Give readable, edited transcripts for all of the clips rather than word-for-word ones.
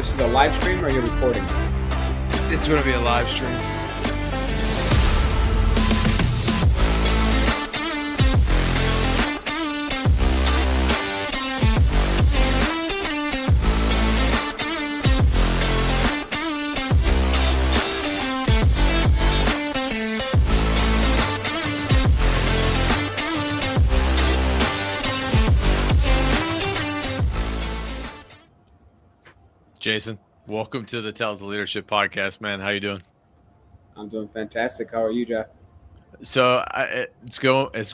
this is a live stream or you're recording? It's going to be a live stream. Jason, welcome to the Tales of Leadership podcast, man. How you doing? I'm doing fantastic. How are you, Jeff? So it's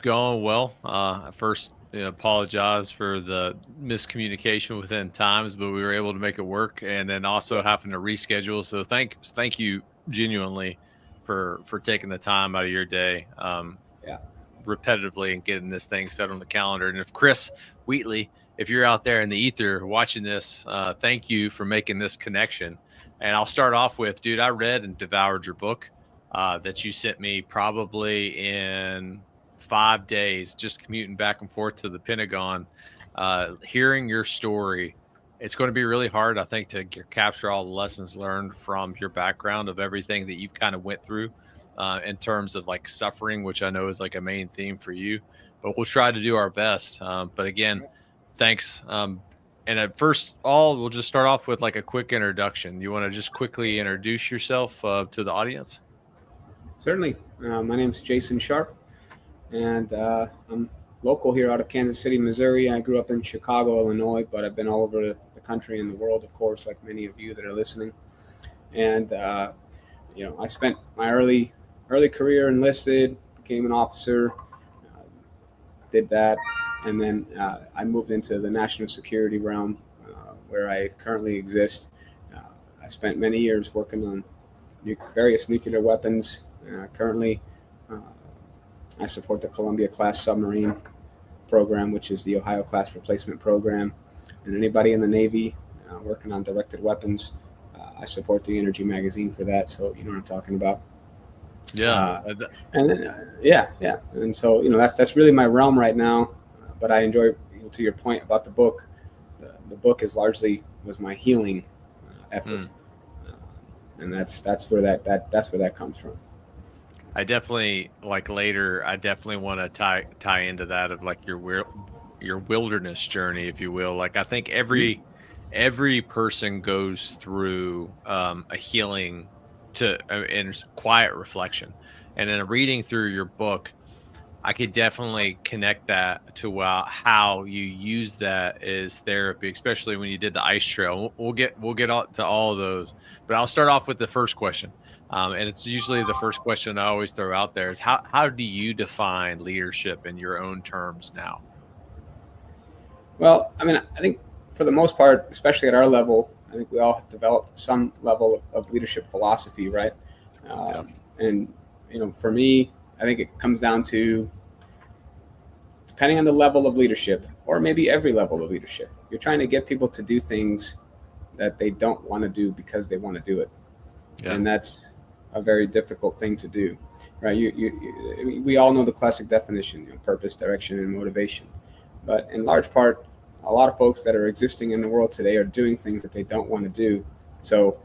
going well. I first apologize for the miscommunication within times, but we were able to make it work, and then also having to reschedule. So thank you genuinely for taking the time out of your day, repetitively, and getting this thing set on the calendar. And if Chris Wheatley, if you're out there in the ether watching this, thank you for making this connection. And I'll start off with, dude, I read and devoured your book that you sent me probably in 5 days, just commuting back and forth to the Pentagon. Hearing your story, it's going to be really hard, I think, to capture all the lessons learned from your background of everything that you've kind of went through in terms of like suffering, which I know is like a main theme for you. But we'll try to do our best. But again, thanks. And at first all, we'll just start off with like a quick introduction. You want to just quickly introduce yourself to the audience? Certainly. My name is Jason Sharp, and I'm local here out of Kansas City, Missouri. I grew up in Chicago, Illinois, but I've been all over the country and the world, of course, like many of you that are listening. And, I spent my early career enlisted, became an officer, did that. And then I moved into the national security realm where I currently exist. I spent many years working on various nuclear weapons. Currently, I support the Columbia-class submarine program, which is the Ohio-class replacement program. And anybody in the Navy working on directed weapons, I support the Energy magazine for that. So you know what I'm talking about. Yeah. And then, And so, that's really my realm right now. But I enjoy, to your point about the book, the book was my healing effort. And that's where that comes from. I definitely want to tie into that of like your wilderness journey, if you will. Like I think every person goes through a healing and quiet reflection. And in reading through your book, I could definitely connect that to how you use that as therapy, especially when you did the ice trail. We'll get to all of those, but I'll start off with the first question. And it's usually the first question I always throw out there is how do you define leadership in your own terms now? Well, I think for the most part, especially at our level, I think we all have developed some level of leadership philosophy, right? And, for me, I think it comes down to, depending on the level of leadership, or maybe every level of leadership, you're trying to get people to do things that they don't want to do because they want to do it. Yeah. And that's a very difficult thing to do, right? We all know the classic definition, purpose, direction, and motivation. But in large part, a lot of folks that are existing in the world today are doing things that they don't want to do. So,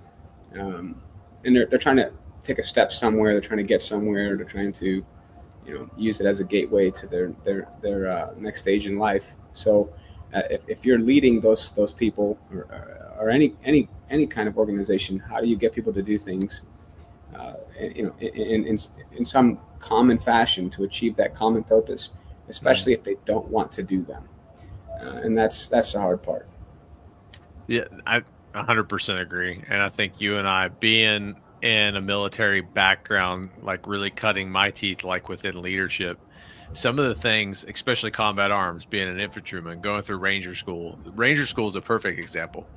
and they're trying to take a step somewhere. They're trying to get somewhere. They're trying to, use it as a gateway to their next stage in life. So, if you're leading those people or any kind of organization, how do you get people to do things, in some common fashion to achieve that common purpose, especially if they don't want to do them, and that's the hard part. Yeah, I 100% agree, and I think you and I being in a military background, like really cutting my teeth, like within leadership, some of the things, especially combat arms, being an infantryman, going through Ranger School. Ranger School is a perfect example.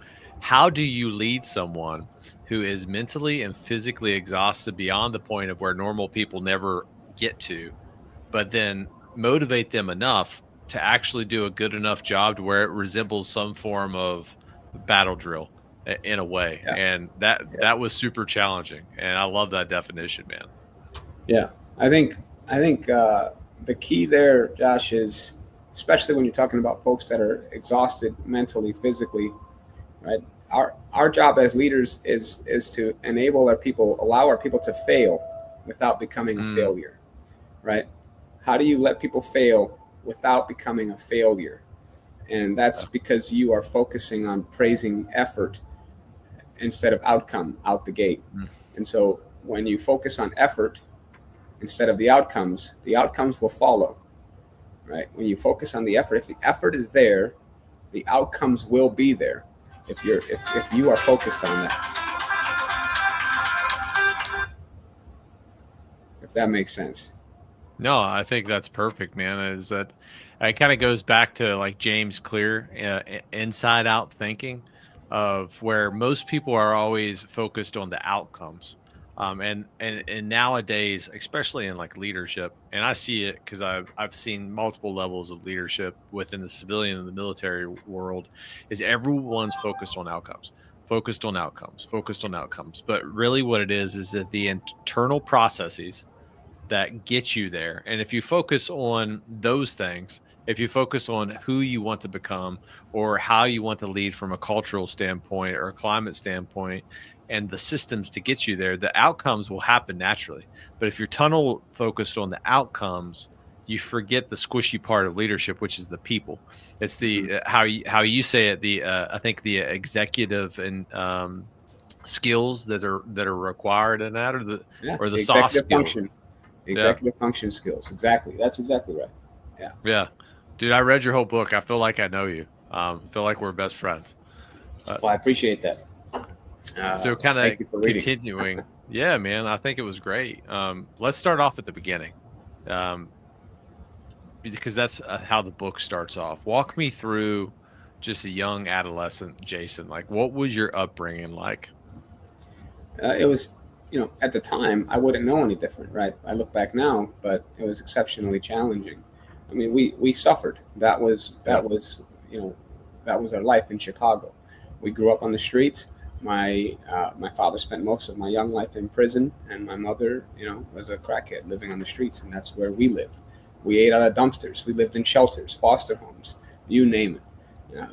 How do you lead someone who is mentally and physically exhausted beyond the point of where normal people never get to, but then motivate them enough to actually do a good enough job to where it resembles some form of battle drill in a way? Yeah. And that was super challenging, and I love that definition, man. Yeah, I think the key there, Josh, is, especially when you're talking about folks that are exhausted mentally, physically, right? Our job as leaders is to allow our people to fail without becoming a failure, right? How do you let people fail without becoming a failure? And that's because you are focusing on praising effort instead of outcome out the gate. And so when you focus on effort instead of the outcomes will follow, right? When you focus on the effort, if the effort is there, the outcomes will be there. If you are focused on that, if that makes sense. No, I think that's perfect, man. Is that it kind of goes back to like James Clear, inside out thinking of where most people are always focused on the outcomes. And nowadays, especially in like leadership, and I see it because I've seen multiple levels of leadership within the civilian and the military world, is everyone's focused on outcomes, focused on outcomes, focused on outcomes. But really what it is that the internal processes that get you there. And if you focus on those things, if you focus on who you want to become or how you want to lead from a cultural standpoint or a climate standpoint and the systems to get you there, the outcomes will happen naturally. But if you're tunnel focused on the outcomes, you forget the squishy part of leadership, which is the people. It's the how you say it, the I think the executive and skills that are required in that, or the soft skills. Function. Executive function skills. Exactly. That's exactly right. Yeah. Yeah. Dude, I read your whole book. I feel like I know you. Feel like we're best friends. Well, I appreciate that. So kind of continuing. Yeah, man, I think it was great. Let's start off at the beginning. Because that's how the book starts off. Walk me through just a young adolescent Jason. Like, what was your upbringing like? It was, at the time, I wouldn't know any different, right? I look back now, but it was exceptionally challenging. I mean, we suffered. That was our life in Chicago. We grew up on the streets. My father spent most of my young life in prison, and my mother, was a crackhead living on the streets, and that's where we lived. We ate out of dumpsters. We lived in shelters, foster homes, you name it.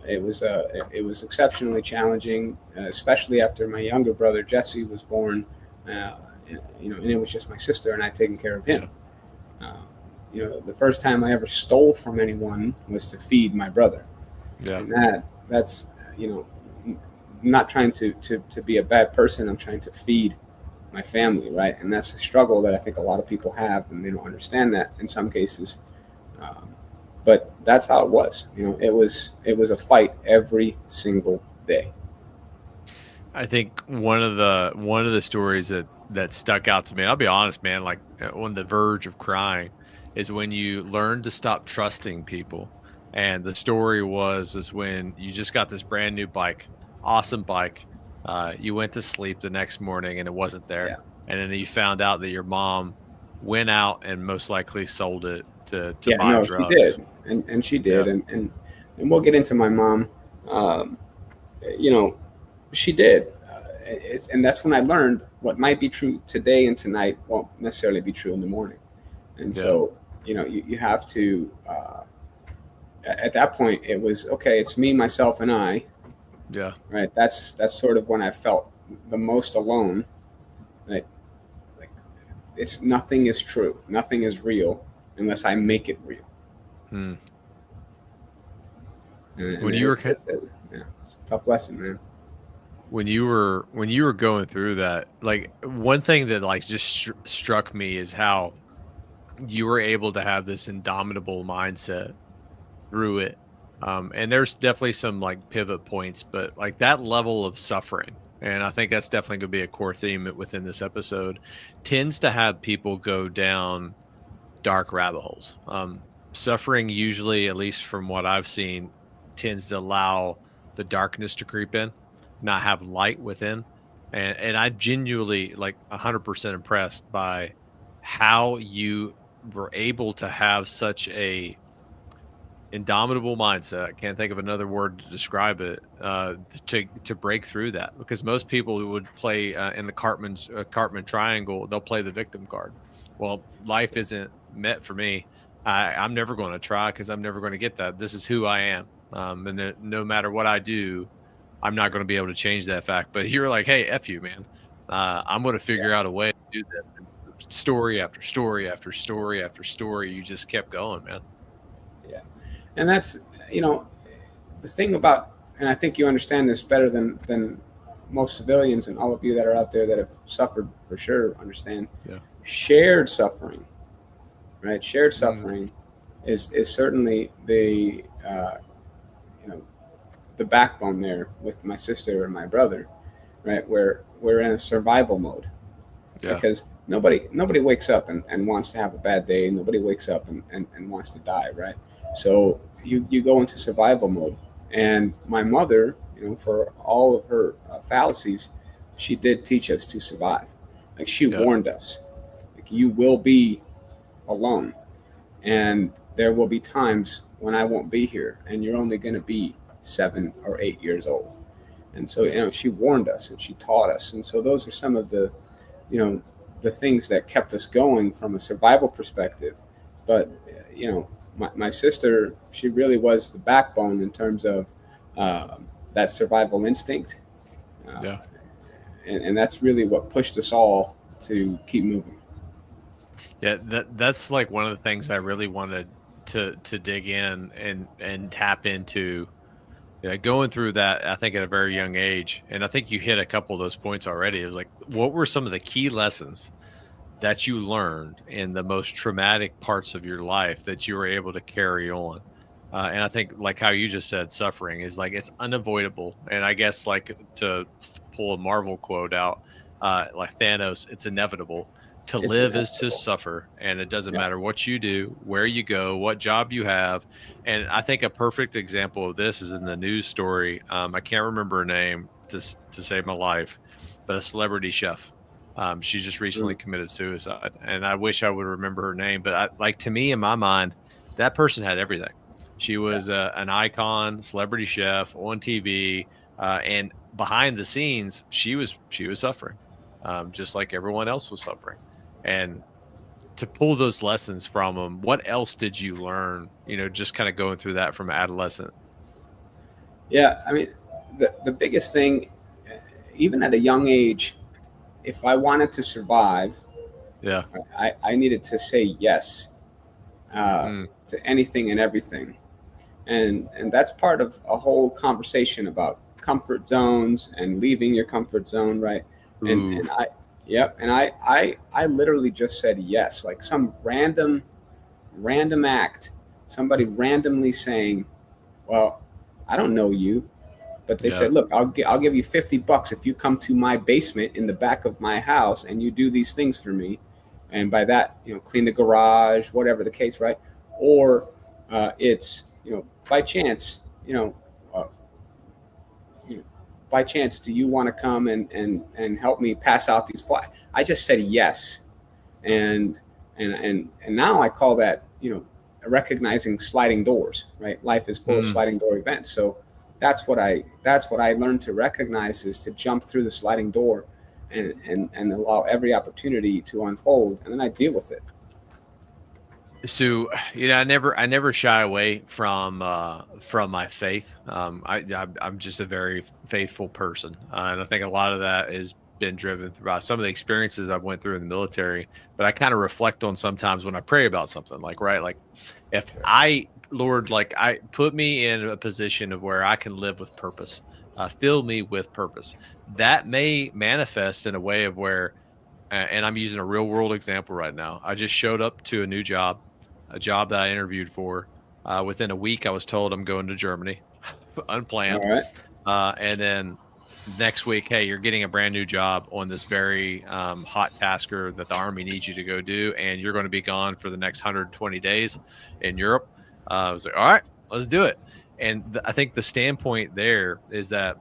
It was exceptionally challenging, especially after my younger brother Jesse was born. And it was just my sister and I taking care of him. The first time I ever stole from anyone was to feed my brother. Yeah, and that's not trying to be a bad person. I'm trying to feed my family, right? And that's a struggle that I think a lot of people have, and they don't understand that in some cases. But that's how it was. It was a fight every single day. I think one of the stories that stuck out to me, I'll be honest, man, like on the verge of crying, is when you learn to stop trusting people. And the story is when you just got this brand new bike, awesome bike. You went to sleep the next morning and it wasn't there. Yeah. And then you found out that your mom went out and most likely sold it to buy drugs. She did. And she did. Yeah. And we'll get into my mom. She did. And that's when I learned what might be true today and tonight won't necessarily be true in the morning. And so, you have to, at that point, it was, okay, it's me, myself, and I. Yeah. Right. That's sort of when I felt the most alone. Like it's nothing is true. Nothing is real unless I make it real. When you were it's a tough lesson, man. When you were going through that, like one thing that like just struck me is how you were able to have this indomitable mindset through it. And there's definitely some like pivot points, but like that level of suffering, and I think that's definitely going to be a core theme within this episode, tends to have people go down dark rabbit holes. Suffering usually, at least from what I've seen, tends to allow the darkness to creep in, not have light within. And I'm genuinely like 100% impressed by how you were able to have such a indomitable mindset. I can't think of another word to describe it, to break through that, because most people who would play in the Cartman triangle, they'll play the victim card. Well, life isn't meant for me. I'm never going to try because I'm never going to get that. This is who I am. And no matter what I do, I'm not going to be able to change that fact. But you're like, hey, F you, man. I'm going to figure out a way to do this. And story after story after story after story, you just kept going, man. Yeah. And that's, the thing about, and I think you understand this better than most civilians, and all of you that are out there that have suffered for sure understand. Yeah. Shared suffering, right? Shared suffering is certainly the the backbone there with my sister and my brother, right? Where we're in a survival mode, because nobody wakes up and wants to have a bad day. Nobody wakes up and wants to die, right? So you go into survival mode. And my mother, for all of her fallacies, she did teach us to survive. Like, she warned us, like, you will be alone, and there will be times when I won't be here, and you're only going to be 7 or 8 years old. And so, she warned us and she taught us. And so those are some of the, the things that kept us going from a survival perspective. But, my sister, she really was the backbone in terms of that survival instinct. And that's really what pushed us all to keep moving. Yeah, that's like one of the things I really wanted to dig in and tap into. Going through that, I think at a very young age, and I think you hit a couple of those points already. It was like, what were some of the key lessons that you learned in the most traumatic parts of your life that you were able to carry on? And I think, like how you just said, suffering is like, it's unavoidable. And I guess, like, to pull a Marvel quote out, like Thanos, it's inevitable. To live is to suffer, and it doesn't matter what you do, where you go, what job you have. And I think a perfect example of this is in the news story. I can't remember her name to save my life, but a celebrity chef. She just recently committed suicide, and I wish I would remember her name. But to me, in my mind, that person had everything. She was an icon, celebrity chef on TV, and behind the scenes, she was suffering, just like everyone else was suffering. And to pull those lessons from them, what else did you learn, just kind of going through that from adolescent? Yeah, I mean, the biggest thing, even at a young age, if I wanted to survive, I needed to say yes to anything and everything. And that's part of a whole conversation about comfort zones and leaving your comfort zone, right? And I literally just said yes, like some random act, somebody randomly saying, well, I don't know you, but they said, look, I'll give you $50 if you come to my basement in the back of my house and you do these things for me. And by that, clean the garage, whatever the case, right? Or it's, by chance, by chance, do you want to come and help me pass out these flyers? I just said yes. And now I call that, recognizing sliding doors, right? Life is full of sliding door events. So that's what I learned to recognize, is to jump through the sliding door and allow every opportunity to unfold, and then I deal with it. So, I never shy away from my faith. I'm just a very faithful person, and I think a lot of that has been driven by some of the experiences I've went through in the military. But I kind of reflect on sometimes when I pray about something, like if Lord, I put me in a position of where I can live with purpose, fill me with purpose. That may manifest in a way of where, and I'm using a real world example right now. I just showed up to a new job. A job that I interviewed for. Within a week, I was told I'm going to Germany, unplanned. All right. And then next week, hey, you're getting a brand new job on this very hot tasker that the Army needs you to go do, and you're going to be gone for the next 120 days in Europe. I was like, all right, let's do it. And I think the standpoint there is that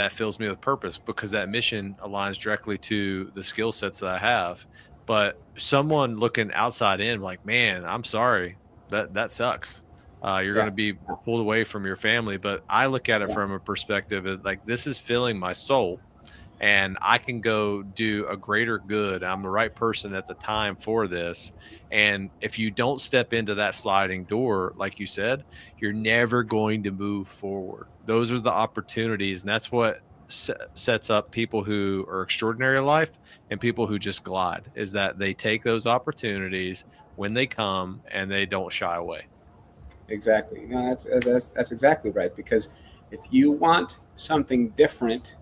fills me with purpose, because that mission aligns directly to the skill sets that I have. But someone looking outside in, like, man, I'm sorry, that sucks. You're going to be pulled away from your family. But I look at it from a perspective of, like, this is filling my soul. and I can go do a greater good. I'm the right person at the time for this. And if you don't step into that sliding door, like you said, you're never going to move forward. Those are the opportunities. And that's what sets up people who are extraordinary in life and people who just glide, is that they take those opportunities when they come and they don't shy away. Exactly. No, that's exactly right. Because if you want something different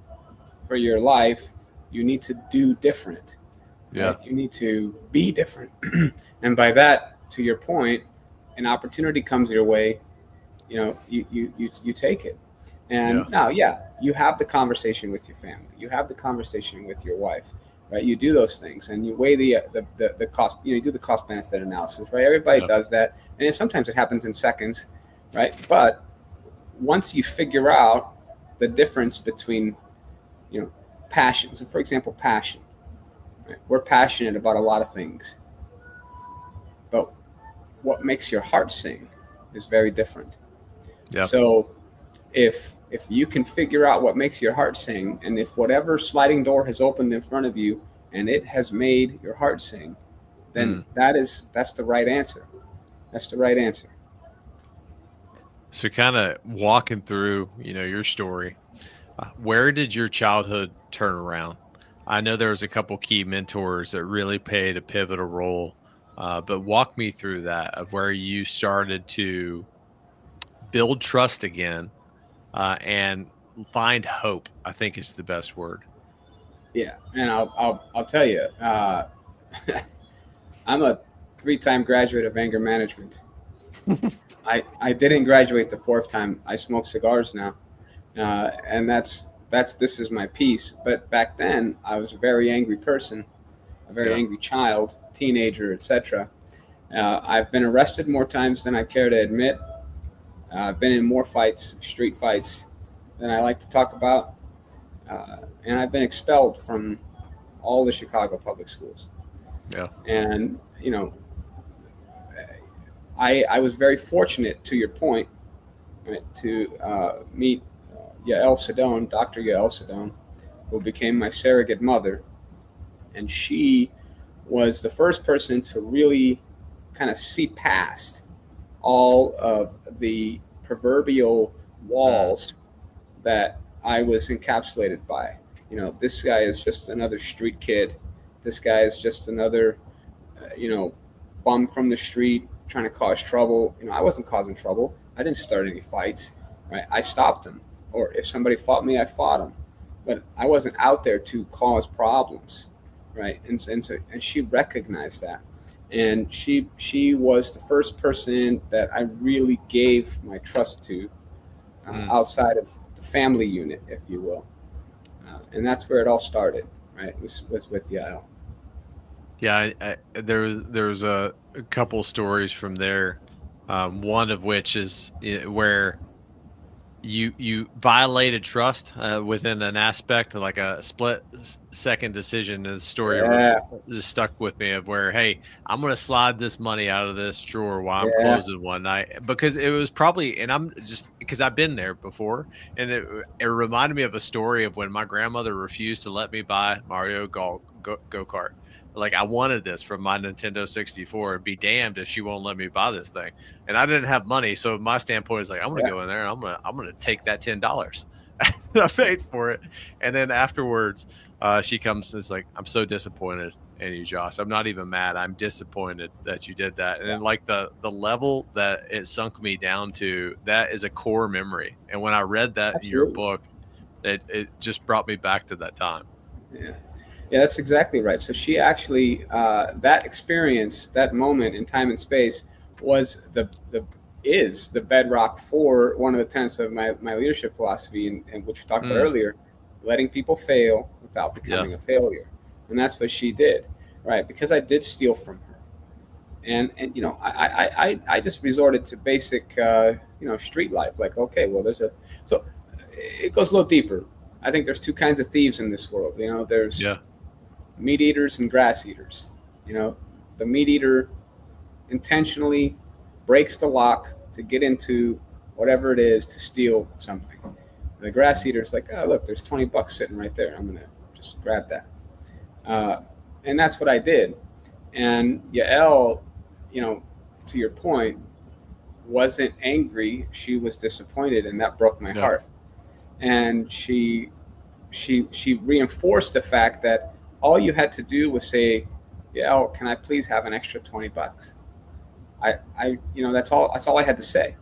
for your life, you need to do different. Yeah. Right? You need to be different. And by that, to your point, an opportunity comes your way, you take it. And now, you have the conversation with your family. You have the conversation with your wife, right? You do those things, and you weigh the cost. You do the cost benefit analysis, right? Everybody does that, and sometimes it happens in seconds, right? But once you figure out the difference between, passion. So, for example, passion. Right? We're passionate about a lot of things, but what makes your heart sing is very different. Yeah. So, if you can figure out what makes your heart sing, and if whatever sliding door has opened in front of you and it has made your heart sing, then that's the right answer. That's the right answer. So kind of walking through, your story, where did your childhood turn around? I know there was a couple key mentors that really played a pivotal role, but walk me through that of where you started to build trust again, and find hope, I think is the best word. Yeah, and I'll tell you, I'm a 3-time graduate of anger management. I didn't graduate the 4th time. I smoke cigars now, and this is my piece. But back then, I was a very angry person, a very angry child, teenager, etc. I've been arrested more times than I care to admit. I've been in more fights, street fights, than I like to talk about. And I've been expelled from all the Chicago public schools. Yeah. And, I was very fortunate, to your point, right, to meet Yael Sedone, Dr. Yael Sedone, who became my surrogate mother. And she was the first person to really kind of see past all of the proverbial walls that I was encapsulated by. This guy is just another street kid. This guy is just another, bum from the street trying to cause trouble. I wasn't causing trouble. I didn't start any fights, right? I stopped them. Or if somebody fought me, I fought them. But I wasn't out there to cause problems, right? And she recognized that. And she was the first person that I really gave my trust to, outside of the family unit, if you will. And that's where it all started, right? Was with Yael. Yeah, there was a couple stories from there. One of which is where you violated trust within an aspect, like a split-second decision. And the story just stuck with me of where, hey, I'm going to slide this money out of this drawer while I'm closing one night, because it was probably, and I'm just because I've been there before, and it reminded me of a story of when my grandmother refused to let me buy Mario go-kart. Like, I wanted this from my Nintendo 64, and be damned if she won't let me buy this thing. And I didn't have money. So my standpoint is like, I'm going to go in there and I'm going to take that $10. I paid for it. And then afterwards, she comes and is like, I'm so disappointed in you, Josh. I'm not even mad. I'm disappointed that you did that. And then, like, the level that it sunk me down to, that is a core memory. And when I read that in your book, it just brought me back to that time. Yeah, that's exactly right. So she actually, that experience, that moment in time and space, was the bedrock for one of the tenets of my leadership philosophy, and which we talked about earlier, letting people fail without becoming a failure. And that's what she did, right? Because I did steal from her, and I just resorted to basic street life. Like, okay, well, so it goes a little deeper. I think there's 2 kinds of thieves in this world. There's meat eaters and grass eaters. The meat eater intentionally breaks the lock to get into whatever it is to steal something. The grass eater is like, oh, look, there's $20 sitting right there. I'm just grab that. And that's what I did. And Yael, to your point, wasn't angry. She was disappointed, and that broke my heart. And she reinforced the fact that all you had to do was say, Yael, can I please have an extra $20? That's all I had to say.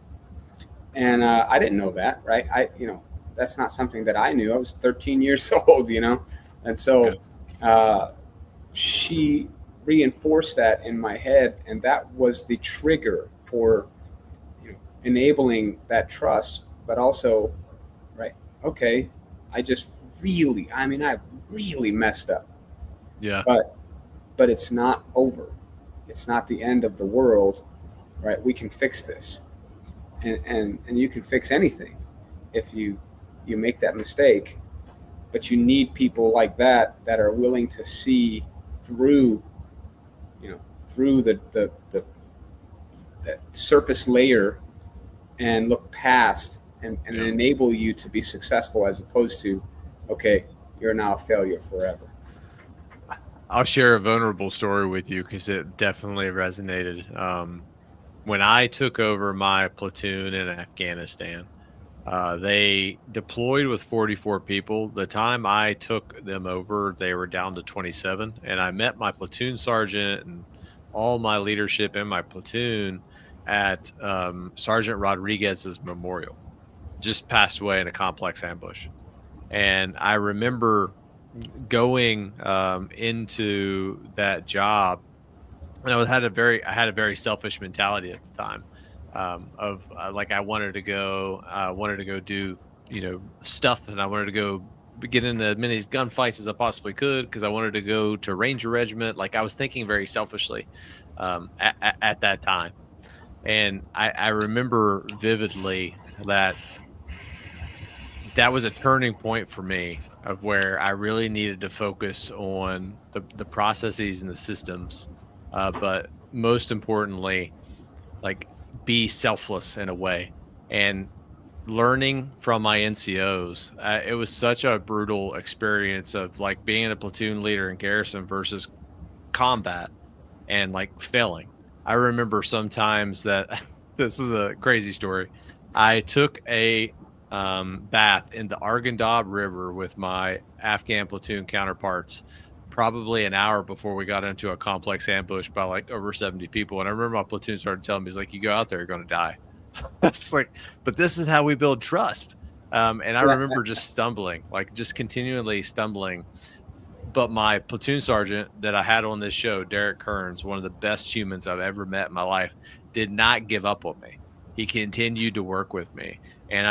And I didn't know that, right? That's not something that I knew. I was 13 years old, and so she reinforced that in my head, and that was the trigger for enabling that trust. But also, right? Okay, I really messed up. Yeah. But it's not over. It's not the end of the world, right? We can fix this, and you can fix anything if you make that mistake. But you need people like that are willing to see through the surface layer and look past and enable you to be successful, as opposed to, okay, you're now a failure forever. I'll share a vulnerable story with you because it definitely resonated. When I took over my platoon in Afghanistan, they deployed with 44 people. The time I took them over, they were down to 27. And I met my platoon sergeant and all my leadership in my platoon at Sergeant Rodriguez's memorial. Just passed away in a complex ambush. And I remember going into that job, and I had a very selfish mentality at the time, I wanted to go do stuff, and I wanted to go get into as many gunfights as I possibly could because I wanted to go to Ranger Regiment. Like, I was thinking very selfishly at that time, and I remember vividly that was a turning point for me of where I really needed to focus on the processes and the systems, but most importantly, like, be selfless in a way. And learning from my NCOs, it was such a brutal experience of like being a platoon leader in garrison versus combat and like failing. I remember sometimes that this is a crazy story. I took a bath in the Arghandab River with my Afghan platoon counterparts probably an hour before we got into a complex ambush by like over 70 people. And I remember my platoon started telling me, he's like, you go out there, you're going to die. It's like, but this is how we build trust. And I remember just stumbling, like just continually stumbling. But my platoon sergeant that I had on this show, Derek Kearns, one of the best humans I've ever met in my life, did not give up on me. He continued to work with me. And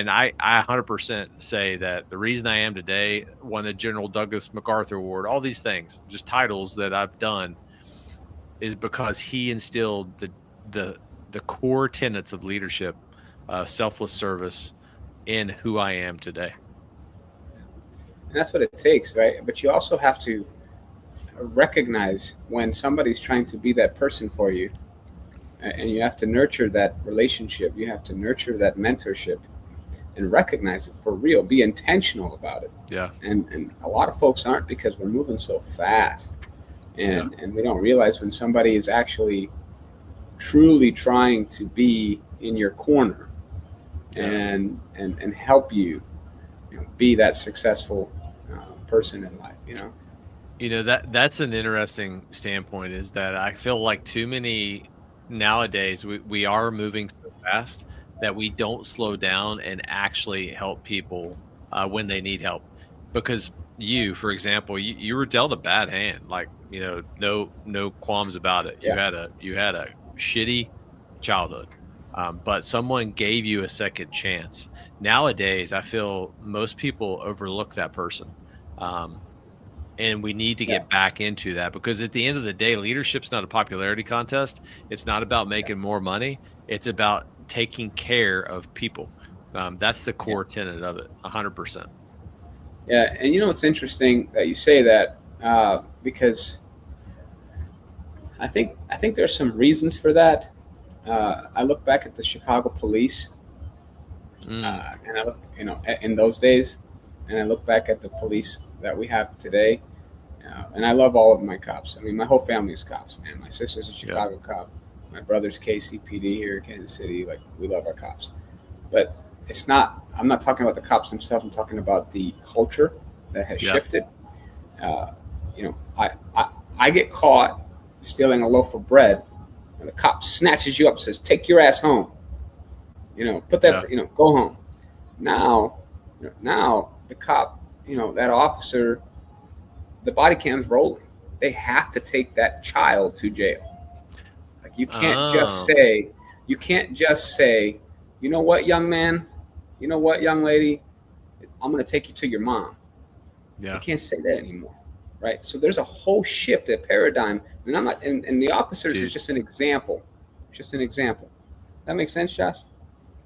I 100% say that the reason I am today, won the General Douglas MacArthur Award, all these things, just titles that I've done, is because he instilled the core tenets of leadership, selfless service, in who I am today. And that's what it takes, right? But you also have to recognize when somebody's trying to be that person for you. And you have to nurture that relationship. You have to nurture that mentorship and recognize it for real. Be intentional about it. Yeah. And a lot of folks aren't, because we're moving so fast. And we don't realize when somebody is actually truly trying to be in your corner and help you, be that successful person in life, that's an interesting standpoint, is that I feel like too many nowadays we are moving so fast that we don't slow down and actually help people when they need help. Because you, for example, you were dealt a bad hand, like, no qualms about it. Yeah. You had a shitty childhood, but someone gave you a second chance. Nowadays, I feel most people overlook that person. And we need to get back into that, because at the end of the day, leadership's not a popularity contest. It's not about making more money. It's about taking care of people. That's the core tenet of it, 100%. Yeah, and it's interesting that you say that, because I think there's some reasons for that. I look back at the Chicago police, and I look, in those days, and I look back at the police that we have today. And I love all of my cops. I mean, my whole family is cops, man. My sister's a Chicago cop. My brother's KCPD here in Kansas City. Like, we love our cops. But I'm not talking about the cops themselves. I'm talking about the culture that has shifted. I get caught stealing a loaf of bread, and the cop snatches you up and says, "Take your ass home." Put that, go home. Now the cop, that officer, the body cam's rolling. They have to take that child to jail. Like, you can't just say, "You know what, young man? You know what, young lady? I'm going to take you to your mom." Yeah. You can't say that anymore. Right. So there's a whole shift, a paradigm. And I'm not, and the officers is just an example. Just an example. That makes sense, Josh?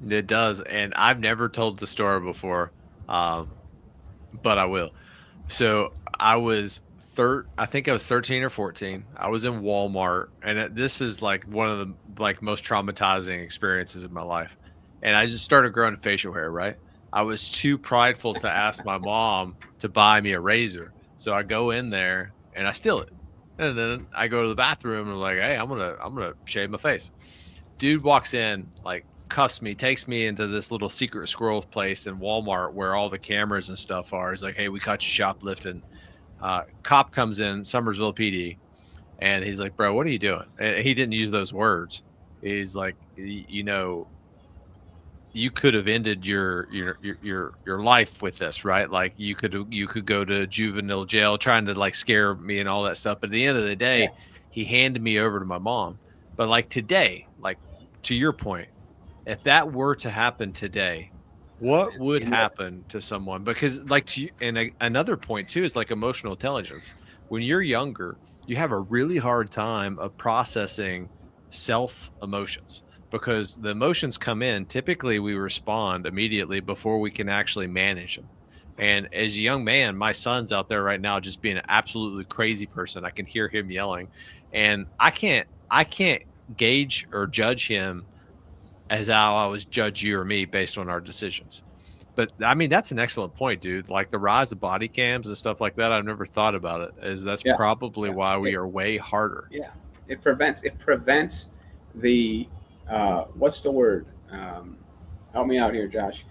It does. And I've never told the story before, but I will. So I think I was 13 or 14. I was in Walmart, and this is like one of the most traumatizing experiences of my life. And I just started growing facial hair, right? I was too prideful to ask my mom to buy me a razor. So I go in there and I steal it. And then I go to the bathroom and I'm like, "Hey, I'm gonna shave my face." Dude walks in, like, cuffs me, takes me into this little secret squirrel place in Walmart where all the cameras and stuff are. He's like, "Hey, we caught you shoplifting." Cop comes in, Summersville PD, and he's like, "Bro, what are you doing?" And he didn't use those words. He's like, you could have ended your life with this, right? Like, you could go to juvenile jail, trying to like scare me and all that stuff. But at the end of the day, he handed me over to my mom. But like today, like, to your point, if that were to happen today, what would happen to someone? Because another point too is like emotional intelligence. When you're younger, you have a really hard time of processing self emotions, because the emotions come in. Typically we respond immediately before we can actually manage them. And as a young man, my son's out there right now just being an absolutely crazy person. I can hear him yelling, and I can't gauge or judge him as how I was judge you or me based on our decisions. But I mean, that's an excellent point, dude. Like, the rise of body cams and stuff like that, I've never thought about it. That's probably why we are way harder. Yeah, it prevents the what's the word? Help me out here, Josh.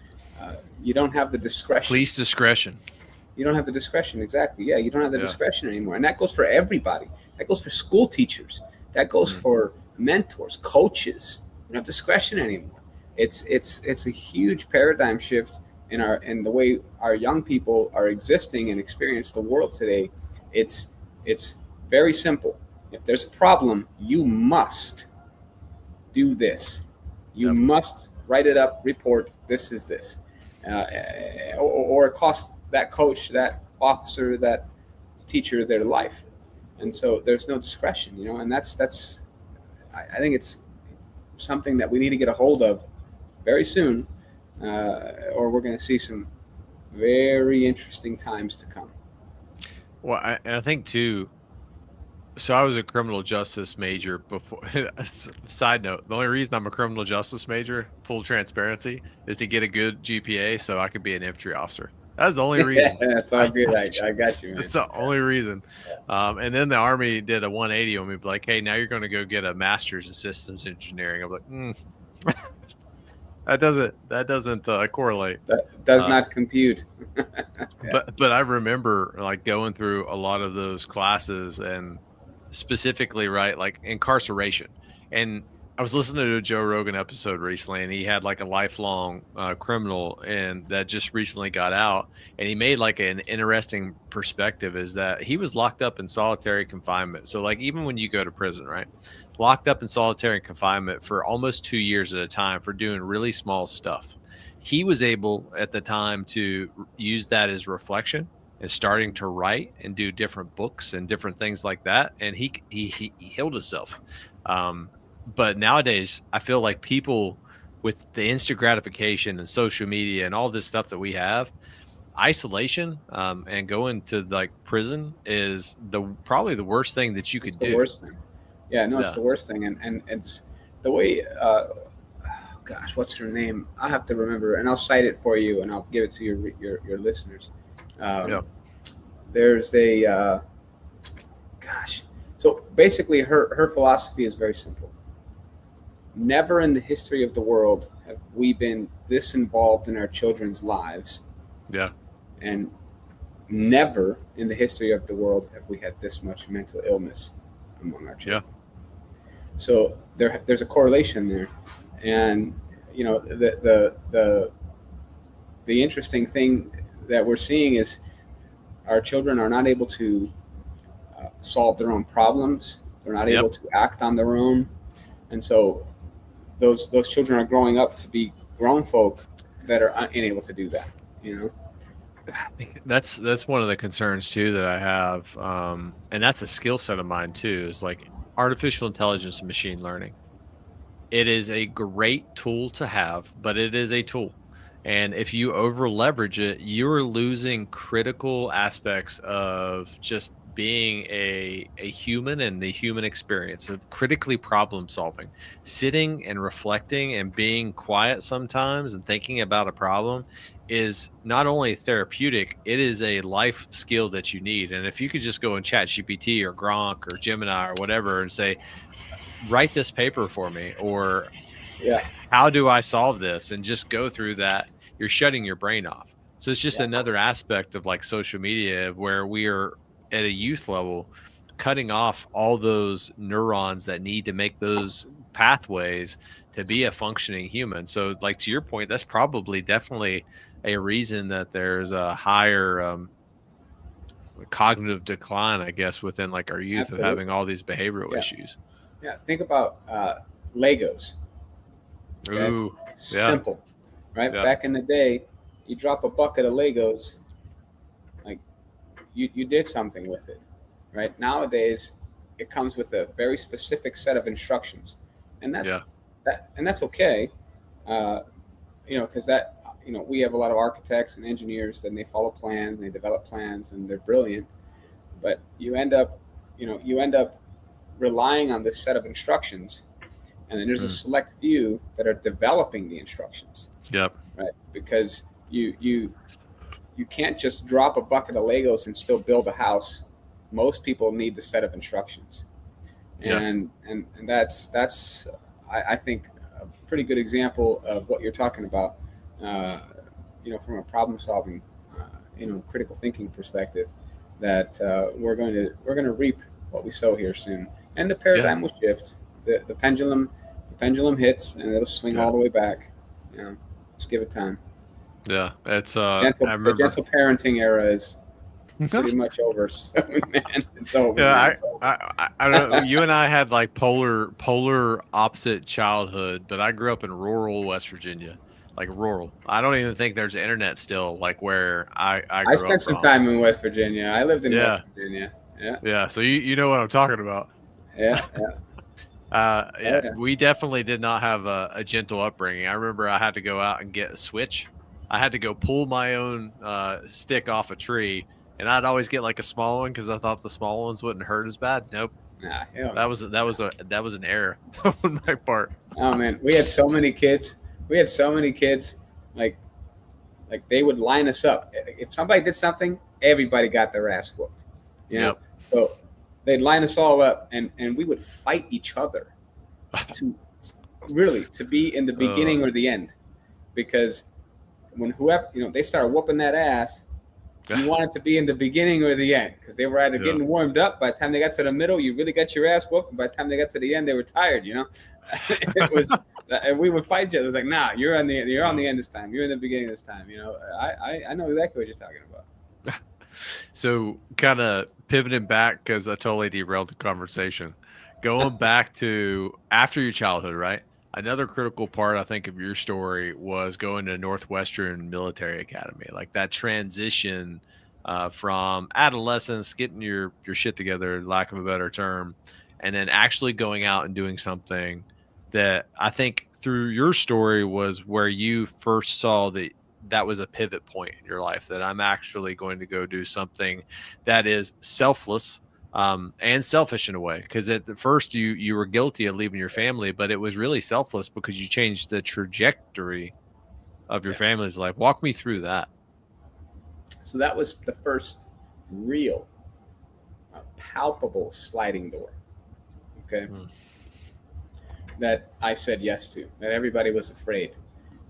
You don't have the discretion. Police discretion. You don't have the discretion, exactly. Yeah, you don't have the discretion anymore, and that goes for everybody. That goes for school teachers. That goes for mentors, coaches. You don't have discretion anymore. It's a huge paradigm shift in the way our young people are existing and experience the world today. It's very simple. If there's a problem, you must do this. You must write it up, report, this is this. Or it costs that coach, that officer, that teacher their life. And so there's no discretion, and that's I think it's something that we need to get a hold of very soon, or we're going to see some very interesting times to come. Well, I think too. So I was a criminal justice major before. Side note: the only reason I'm a criminal justice major, full transparency, is to get a good GPA so I could be an infantry officer. That's the only reason. That's all good. I got you, man. That's the only reason. And then the Army did a 180 on me, like, "Hey, now you're going to go get a master's in systems engineering." I'm like, that doesn't correlate. That does not compute. But I remember like going through a lot of those classes, and specifically, right, like incarceration. And I was listening to a Joe Rogan episode recently, and he had like a lifelong criminal, and that just recently got out, and he made like an interesting perspective, is that he was locked up in solitary confinement. So like, even when you go to prison, right, locked up in solitary confinement for almost 2 years at a time for doing really small stuff. He was able at the time to use that as reflection and starting to write and do different books and different things like that. And he healed himself. But nowadays, I feel like people, with the instant gratification and social media and all this stuff that we have, isolation and going to like prison is probably the worst thing that you could do. The worst thing. Yeah, no, it's the worst thing. And it's the way, gosh, what's her name? I'll have to remember, and I'll cite it for you, and I'll give it to your listeners. there's a so basically her philosophy is very simple. Never in the history of the world have we been this involved in our children's lives. Yeah. And never in the history of the world have we had this much mental illness among our children. Yeah. So there's a correlation there. And the interesting thing that we're seeing is our children are not able to solve their own problems. They're not able to act on their own. And so those children are growing up to be grown folk that are unable to do that, I think that's one of the concerns too that I have, and that's a skill set of mine too, is like artificial intelligence and machine learning. It is a great tool to have, but it is a tool, and if you over leverage it, you're losing critical aspects of just being a human and the human experience of critically problem solving, sitting and reflecting and being quiet sometimes and thinking about a problem is not only therapeutic, it is a life skill that you need. And if you could just go and chat GPT or Gronk or Gemini or whatever and say, write this paper for me, or how do I solve this, and just go through that, you're shutting your brain off. So it's just another aspect of like social media where we are at a youth level cutting off all those neurons that need to make those pathways to be a functioning human. So like to your point, that's probably definitely a reason that there's a higher cognitive decline, I guess, within like our youth. Absolutely. Of having all these behavioral issues. Yeah. Think about Legos. Okay? Ooh, simple, right? Yeah. Back in the day, you drop a bucket of Legos, like you did something with it, right? Nowadays, it comes with a very specific set of instructions, and that's okay, because we have a lot of architects and engineers, and they follow plans and they develop plans and they're brilliant, but you end up relying on this set of instructions, and then there's a select few that are developing the instructions. Yep. Right, because you can't just drop a bucket of Legos and still build a house. Most people need the set of instructions, and that's I think a pretty good example of what you're talking about. From a problem solving, critical thinking perspective, that we're going to reap what we sow here soon, and the paradigm will shift. The pendulum hits, and it'll swing all the way back. Just give it time. Yeah, it's the gentle parenting era is pretty much over. So, man, it's over. Yeah, I don't know. You and I had like polar opposite childhood, but I grew up in rural West Virginia, like rural. I don't even think there's internet still, like where I grew I spent some time in West Virginia. I lived in West Virginia. Yeah. Yeah. So you know what I'm talking about. Yeah. We definitely did not have a gentle upbringing. I remember I had to go out and get a switch. I had to go pull my own stick off a tree, and I'd always get like a small one because I thought the small ones wouldn't hurt as bad. Nope. Nah, that was an error on my part. Oh man, we had so many kids. Like they would line us up. If somebody did something, everybody got their ass whooped. Yep. So they'd line us all up, and we would fight each other to be in the beginning or the end, because when whoever they started whooping that ass, you wanted to be in the beginning or the end, because they were either getting warmed up. By the time they got to the middle, you really got your ass whooped, and by the time they got to the end, they were tired. It was, and we would fight each other. It was like, nah, you're on the end this time. You're in the beginning this time. I know exactly what you're talking about. So kind of pivoting back, because I totally derailed the conversation. Going back to after your childhood, right? Another critical part, I think, of your story was going to Northwestern Military Academy, like that transition from adolescence, getting your shit together, lack of a better term, and then actually going out and doing something that I think through your story was where you first saw that was a pivot point in your life, that I'm actually going to go do something that is selfless and selfish in a way. Because at the first you were guilty of leaving your family, but it was really selfless because you changed the trajectory of your family's life. Walk me through that. So that was the first real, palpable sliding door. Okay. That I said yes to, that everybody was afraid.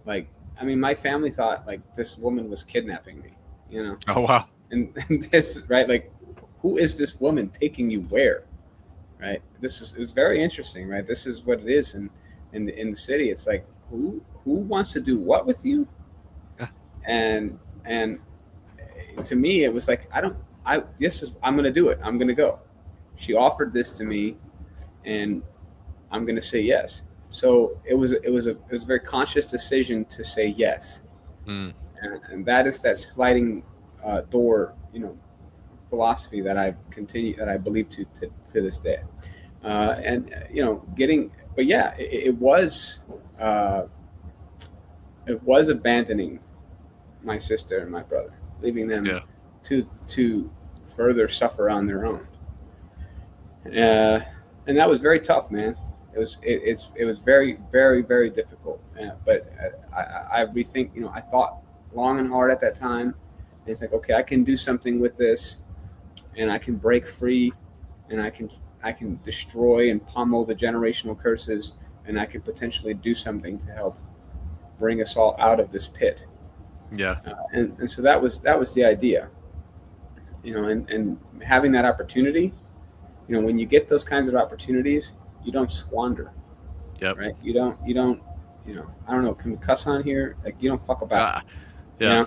Like, I mean, my family thought like this woman was kidnapping me, you know? Oh, wow. And this, right? Like, who is this woman taking you where? Right. It was very interesting, right? This is what it is in the city. It's like, who wants to do what with you? And to me, it was like, I'm going to do it. I'm going to go. She offered this to me, and I'm going to say yes. So it was a very conscious decision to say yes. And that is that sliding door, philosophy that I believe to this day. It was abandoning my sister and my brother, leaving them to further suffer on their own. And that was very tough, man. It was very, very, very difficult. But I rethink, I thought long and hard at that time, and think, okay, I can do something with this, and I can break free, and I can destroy and pummel the generational curses, and I can potentially do something to help bring us all out of this pit. Yeah. And so that was the idea, and having that opportunity, when you get those kinds of opportunities, you don't squander. Yep. Right. You don't, I don't know. Can we cuss on here? Like, you don't fuck about. Yeah.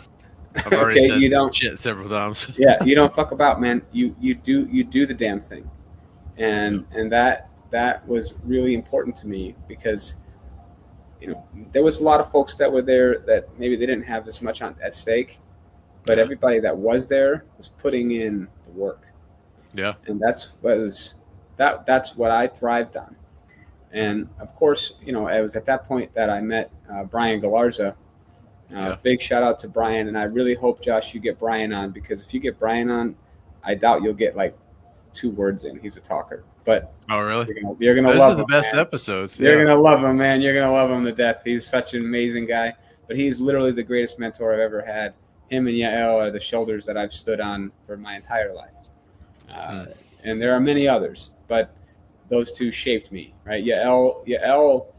I've already said shit several times. Yeah. You don't fuck about, man. You do the damn thing. And that was really important to me because, there was a lot of folks that were there that maybe they didn't have as much at stake, but everybody that was there was putting in the work. Yeah. And that's what I thrived on. And of course, it was at that point that I met Brian Galarza. Big shout out to Brian. And I really hope, Josh, you get Brian on, because if you get Brian on, I doubt you'll get like 2 words in. He's a talker. But oh, really? You're gonna Those love are the him, best man. episodes. You're gonna love him, man. You're gonna love him to death. He's such an amazing guy. But he's literally the greatest mentor I've ever had. Him and Yael are the shoulders that I've stood on for my entire life. And there are many others, but those 2 shaped me, right? Yael,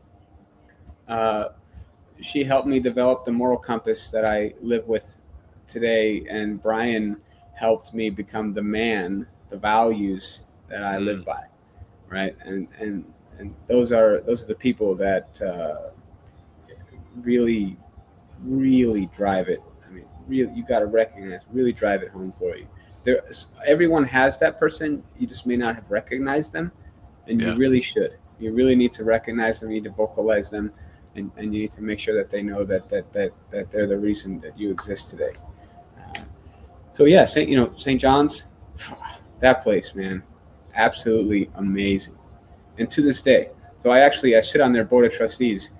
she helped me develop the moral compass that I live with today, and Brian helped me become the values that I live by, right? And those are the people that really, really drive it. I mean, really, you got to recognize, really drive it home for you. Everyone has that person. You just may not have recognized them, and you really should. You really need to recognize them. You need to vocalize them, and you need to make sure that they know that they're the reason that you exist today. So yeah, St. John's, that place, man, absolutely amazing, and to this day. So I sit on their board of trustees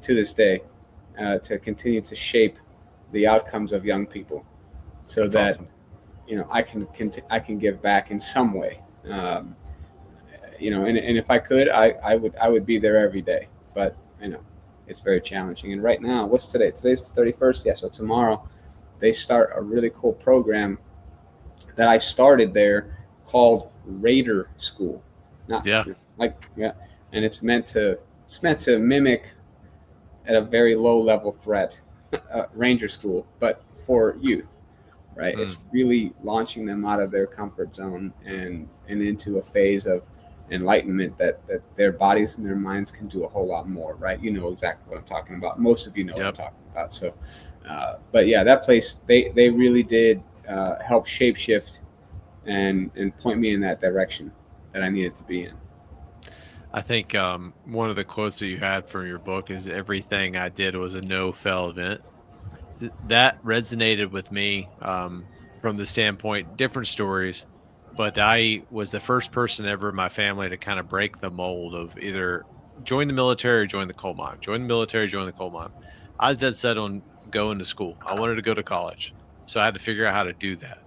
to this day to continue to shape the outcomes of young people, so that's awesome. I can give back in some way, and if I could, I would be there every day, but it's very challenging. And right now, what's today? Today's the 31st. Yeah. So tomorrow they start a really cool program that I started there called Raider School. And it's meant to mimic at a very low level threat, Ranger School, but for youth. Right. It's really launching them out of their comfort zone and into a phase of enlightenment that their bodies and their minds can do a whole lot more. Right. You know exactly what I'm talking about. Most of you know what I'm talking about. So, but yeah, that place, they really did help shapeshift and point me in that direction that I needed to be in. I think one of the quotes that you had from your book is, everything I did was a no-fail event. That resonated with me from the standpoint, different stories, but I was the first person ever in my family to kind of break the mold of either join the military or join the coal mine. Join the military, join the coal mine. I was dead set on going to school. I wanted to go to college, so I had to figure out how to do that.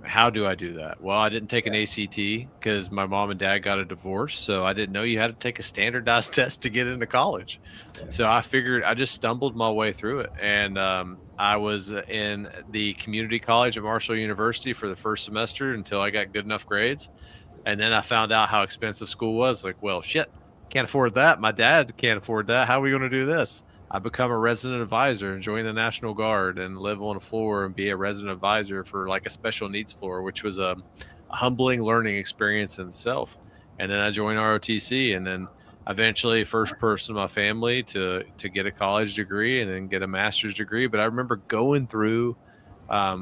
How do I do that? Well, I didn't take an ACT because my mom and dad got a divorce. So I didn't know you had to take a standardized test to get into college. So I figured I just stumbled my way through it. And I was in the community college at Marshall University for the first semester until I got good enough grades. And then I found out how expensive school was. Like, well, shit, can't afford that. My dad can't afford that. How are we going to do this? I become a resident advisor and join the National Guard and live on a floor and be a resident advisor for like a special needs floor, which was a humbling learning experience in itself. And then I joined ROTC, and then eventually first person in my family to get a college degree and then get a master's degree. But I remember going through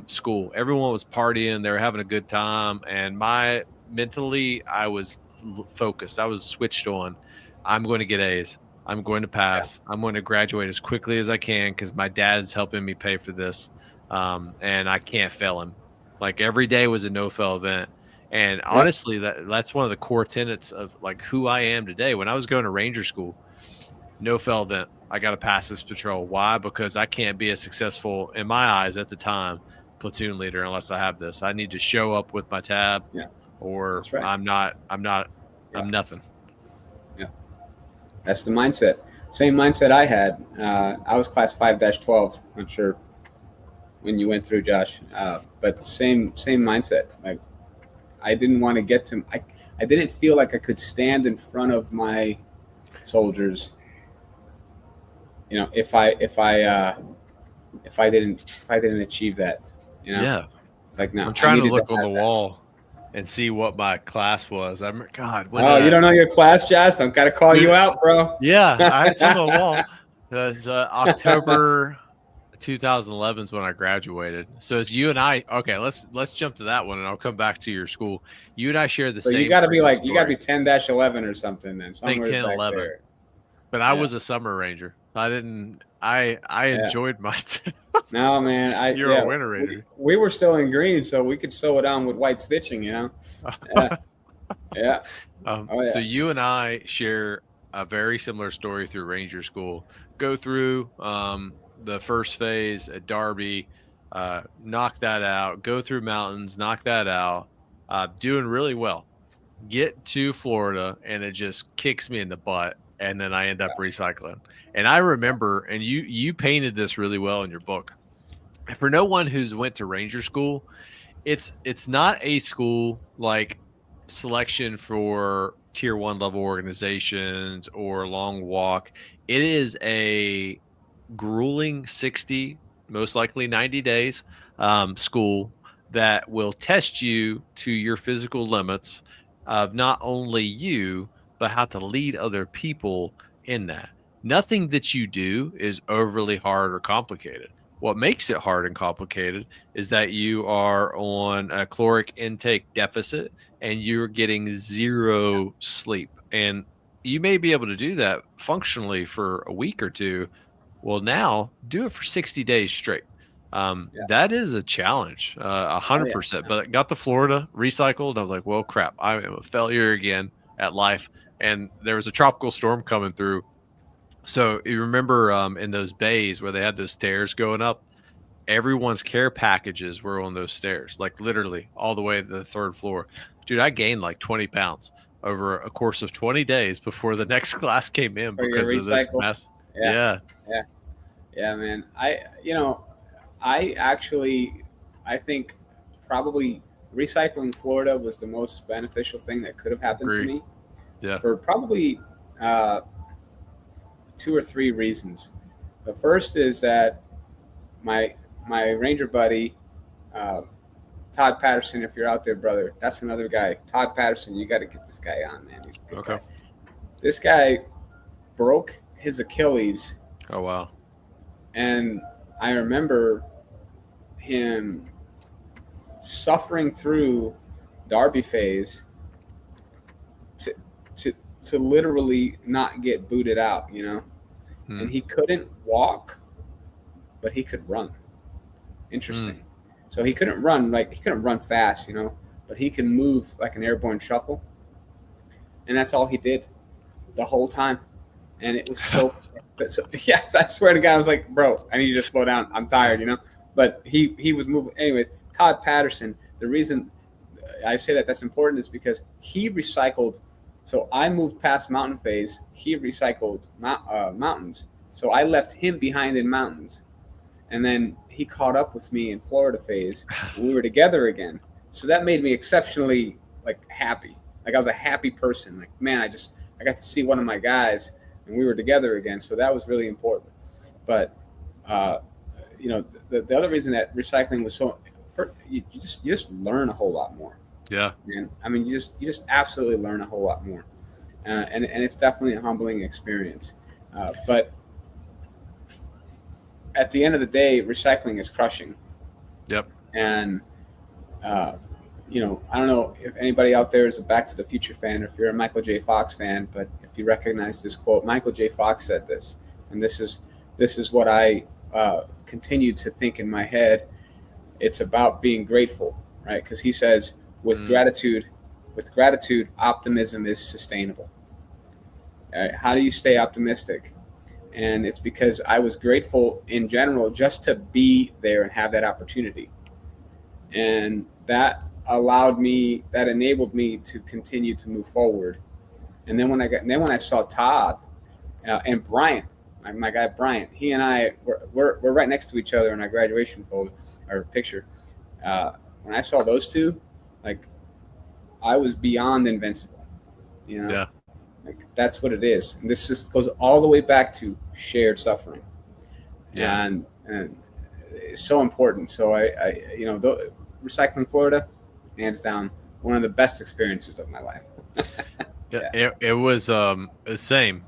school. Everyone was partying. They were having a good time. And mentally, I was focused. I was switched on. I'm going to get A's. I'm going to pass. I'm going to graduate as quickly as I can because my dad's helping me pay for this. And I can't fail him. Like every day was a no-fail event. And honestly, that's one of the core tenets of like who I am today. When I was going to Ranger school, no-fail event. I got to pass this patrol. Why? Because I can't be a successful, in my eyes at the time, platoon leader unless I have this. I need to show up with my tab or I'm nothing. That's the mindset. Same mindset I had. I was class 5-12. Not sure when you went through, Josh, but same mindset. Like I didn't want to get to. I didn't feel like I could stand in front of my soldiers. You know, if I didn't achieve that. You know. Yeah. It's like no. I'm trying to look on the wall and see what my class was. You don't know your class, Josh? I've got to call you out, bro. Yeah, I it's on the wall. It's October 2011 is when I graduated. So it's you and I. Okay, let's jump to that one, and I'll come back to your school. You and I share the same. You got to be like, you got to be 10-11 or something. Then I think 10, 11. There. But I was a summer ranger. I didn't. I enjoyed my. No, man. You're a winter ranger. We were still in green, so we could sew it on with white stitching, you know? Yeah. So you and I share a very similar story through Ranger School. Go through the first phase at Darby, knock that out, go through mountains, knock that out, doing really well. Get to Florida, and it just kicks me in the butt. And then I end up recycling. And I remember, and you painted this really well in your book. For no one who's went to Ranger School, it's not a school like selection for tier 1 level organizations or long walk. It is a grueling 60, most likely 90 days school that will test you to your physical limits of not only you, but how to lead other people in that. Nothing that you do is overly hard or complicated. What makes it hard and complicated is that you are on a caloric intake deficit and you're getting zero sleep. And you may be able to do that functionally for a week or two. Well, now do it for 60 days straight. That is a challenge, 100%. But I got to Florida, recycled. I was like, well, crap, I am a failure again at life. And there was a tropical storm coming through. So you remember in those bays where they had those stairs going up, everyone's care packages were on those stairs, like literally all the way to the 3rd floor. Dude, I gained like 20 pounds over a course of 20 days before the next class came in because of this mess. Yeah, man. I think probably recycling Florida was the most beneficial thing that could have happened to me. Yeah. For probably 2 or 3 reasons. The first is that my Ranger buddy, Todd Patterson, if you're out there, brother, that's another guy. Todd Patterson, you got to get this guy on, man. He's a good guy. This guy broke his Achilles. Oh, wow. And I remember him suffering through Darby phase to literally not get booted out, you know? And he couldn't walk, but he could run. Interesting. So he couldn't run fast, you know, but he can move like an airborne shuffle. And that's all he did the whole time. And it was so yes, I swear to God, I was like, bro, I need you to slow down. I'm tired, you know? but he was moving anyway. Todd Patterson. The reason I say that's important is because he recycled. So I moved past mountain phase. He recycled mountains. So I left him behind in mountains, and then he caught up with me in Florida phase. We were together again. So that made me exceptionally like happy. Like I was a happy person. Like, man, I got to see one of my guys, and we were together again. So that was really important. But the other reason that recycling was so, you just learn a whole lot more. Yeah. And I mean, you just absolutely learn a whole lot more, and it's definitely a humbling experience. But at the end of the day, recycling is crushing. Yep. And I don't know if anybody out there is a Back to the Future fan, or if you're a Michael J. Fox fan, but if you recognize this quote, Michael J. Fox said this, and this is what I continue to think in my head. It's about being grateful, right? Because he says, with gratitude, optimism is sustainable. How do you stay optimistic? And it's because I was grateful in general just to be there and have that opportunity. And that enabled me to continue to move forward. And then when I saw Todd and Bryant, my guy Bryant, he and I we're right next to each other in our graduation folder or picture. When I saw those two, like, I was beyond invincible. Yeah. Like, that's what it is. And this just goes all the way back to shared suffering. Yeah. And it's so important. So recycling Florida, hands down, one of the best experiences of my life. Yeah. It was the same,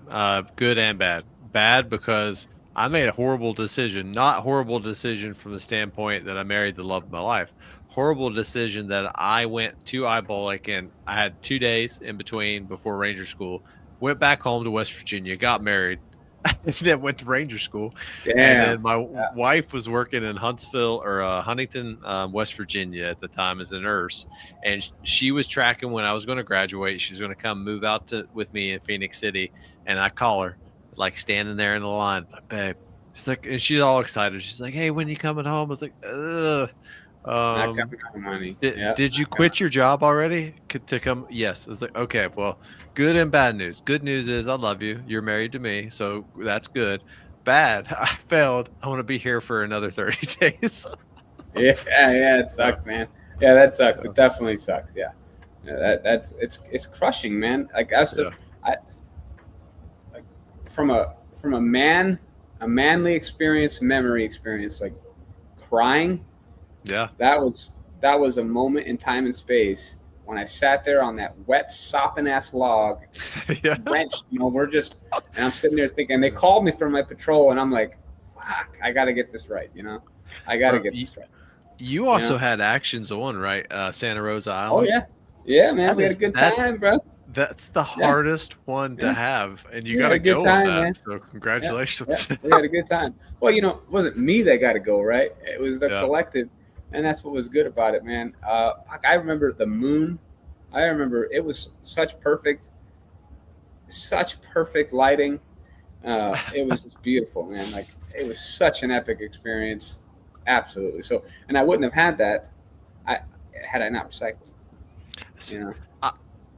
good and bad. Bad because I made a horrible decision, not horrible decision from the standpoint that I married the love of my life. Horrible decision that I went to Eyebolic, and I had 2 days in between before Ranger School, went back home to West Virginia, got married, and then went to Ranger School. Damn. And then my wife was working in Huntsville or Huntington, West Virginia at the time as a nurse. And she was tracking when I was going to graduate. She was going to come move out with me in Phoenix City. And I call her, like, standing there in the line, like, babe. She's like, and she's all excited. She's like, hey, when you coming home? I was like, ugh. Not coming home, honey. Did you quit your job already to come? Yes. I was like, okay, well, good and bad news. Good news is I love you. You're married to me, so that's good. Bad, I failed. I want to be here for another 30 days. Yeah, it sucks, man. Yeah, that sucks. It definitely sucks. Yeah, it's crushing, man. Like from a manly experience, memory experience, like crying. Yeah, that was a moment in time and space when I sat there on that wet, sopping ass log, drenched. And I'm sitting there thinking. They called me for my patrol, and I'm like, "Fuck, I got to get this right." I got to get this right. You also had actions on, right? Santa Rosa Island. Oh yeah, man. We had a good time, bro. That's the hardest one to have, and you got to go time, on that. Man. So congratulations. Yeah. We had a good time. Well, it wasn't me that got to go, right? It was the collective. And that's what was good about it, man. I remember the moon. I remember it was such perfect lighting. It was just beautiful, man. Like, it was such an epic experience. Absolutely. So, and I wouldn't have had that had I not recycled.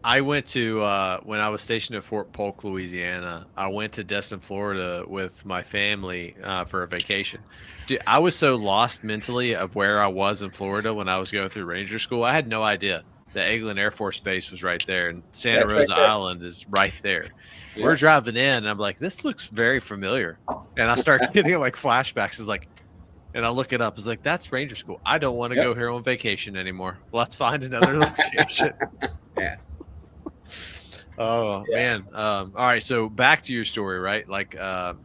I went to when I was stationed at Fort Polk, Louisiana. I went to Destin, Florida, with my family for a vacation. Dude, I was so lost mentally of where I was in Florida when I was going through Ranger School. I had no idea that Eglin Air Force Base was right there, and Santa Rosa Island is right there. Yeah. We're driving in, and I'm like, this looks very familiar, and I start getting like flashbacks. It's like, and I look it up. It's like, that's Ranger School. I don't want to go here on vacation anymore. Let's find another location. Yeah. Oh, man. All right. So back to your story, right? Like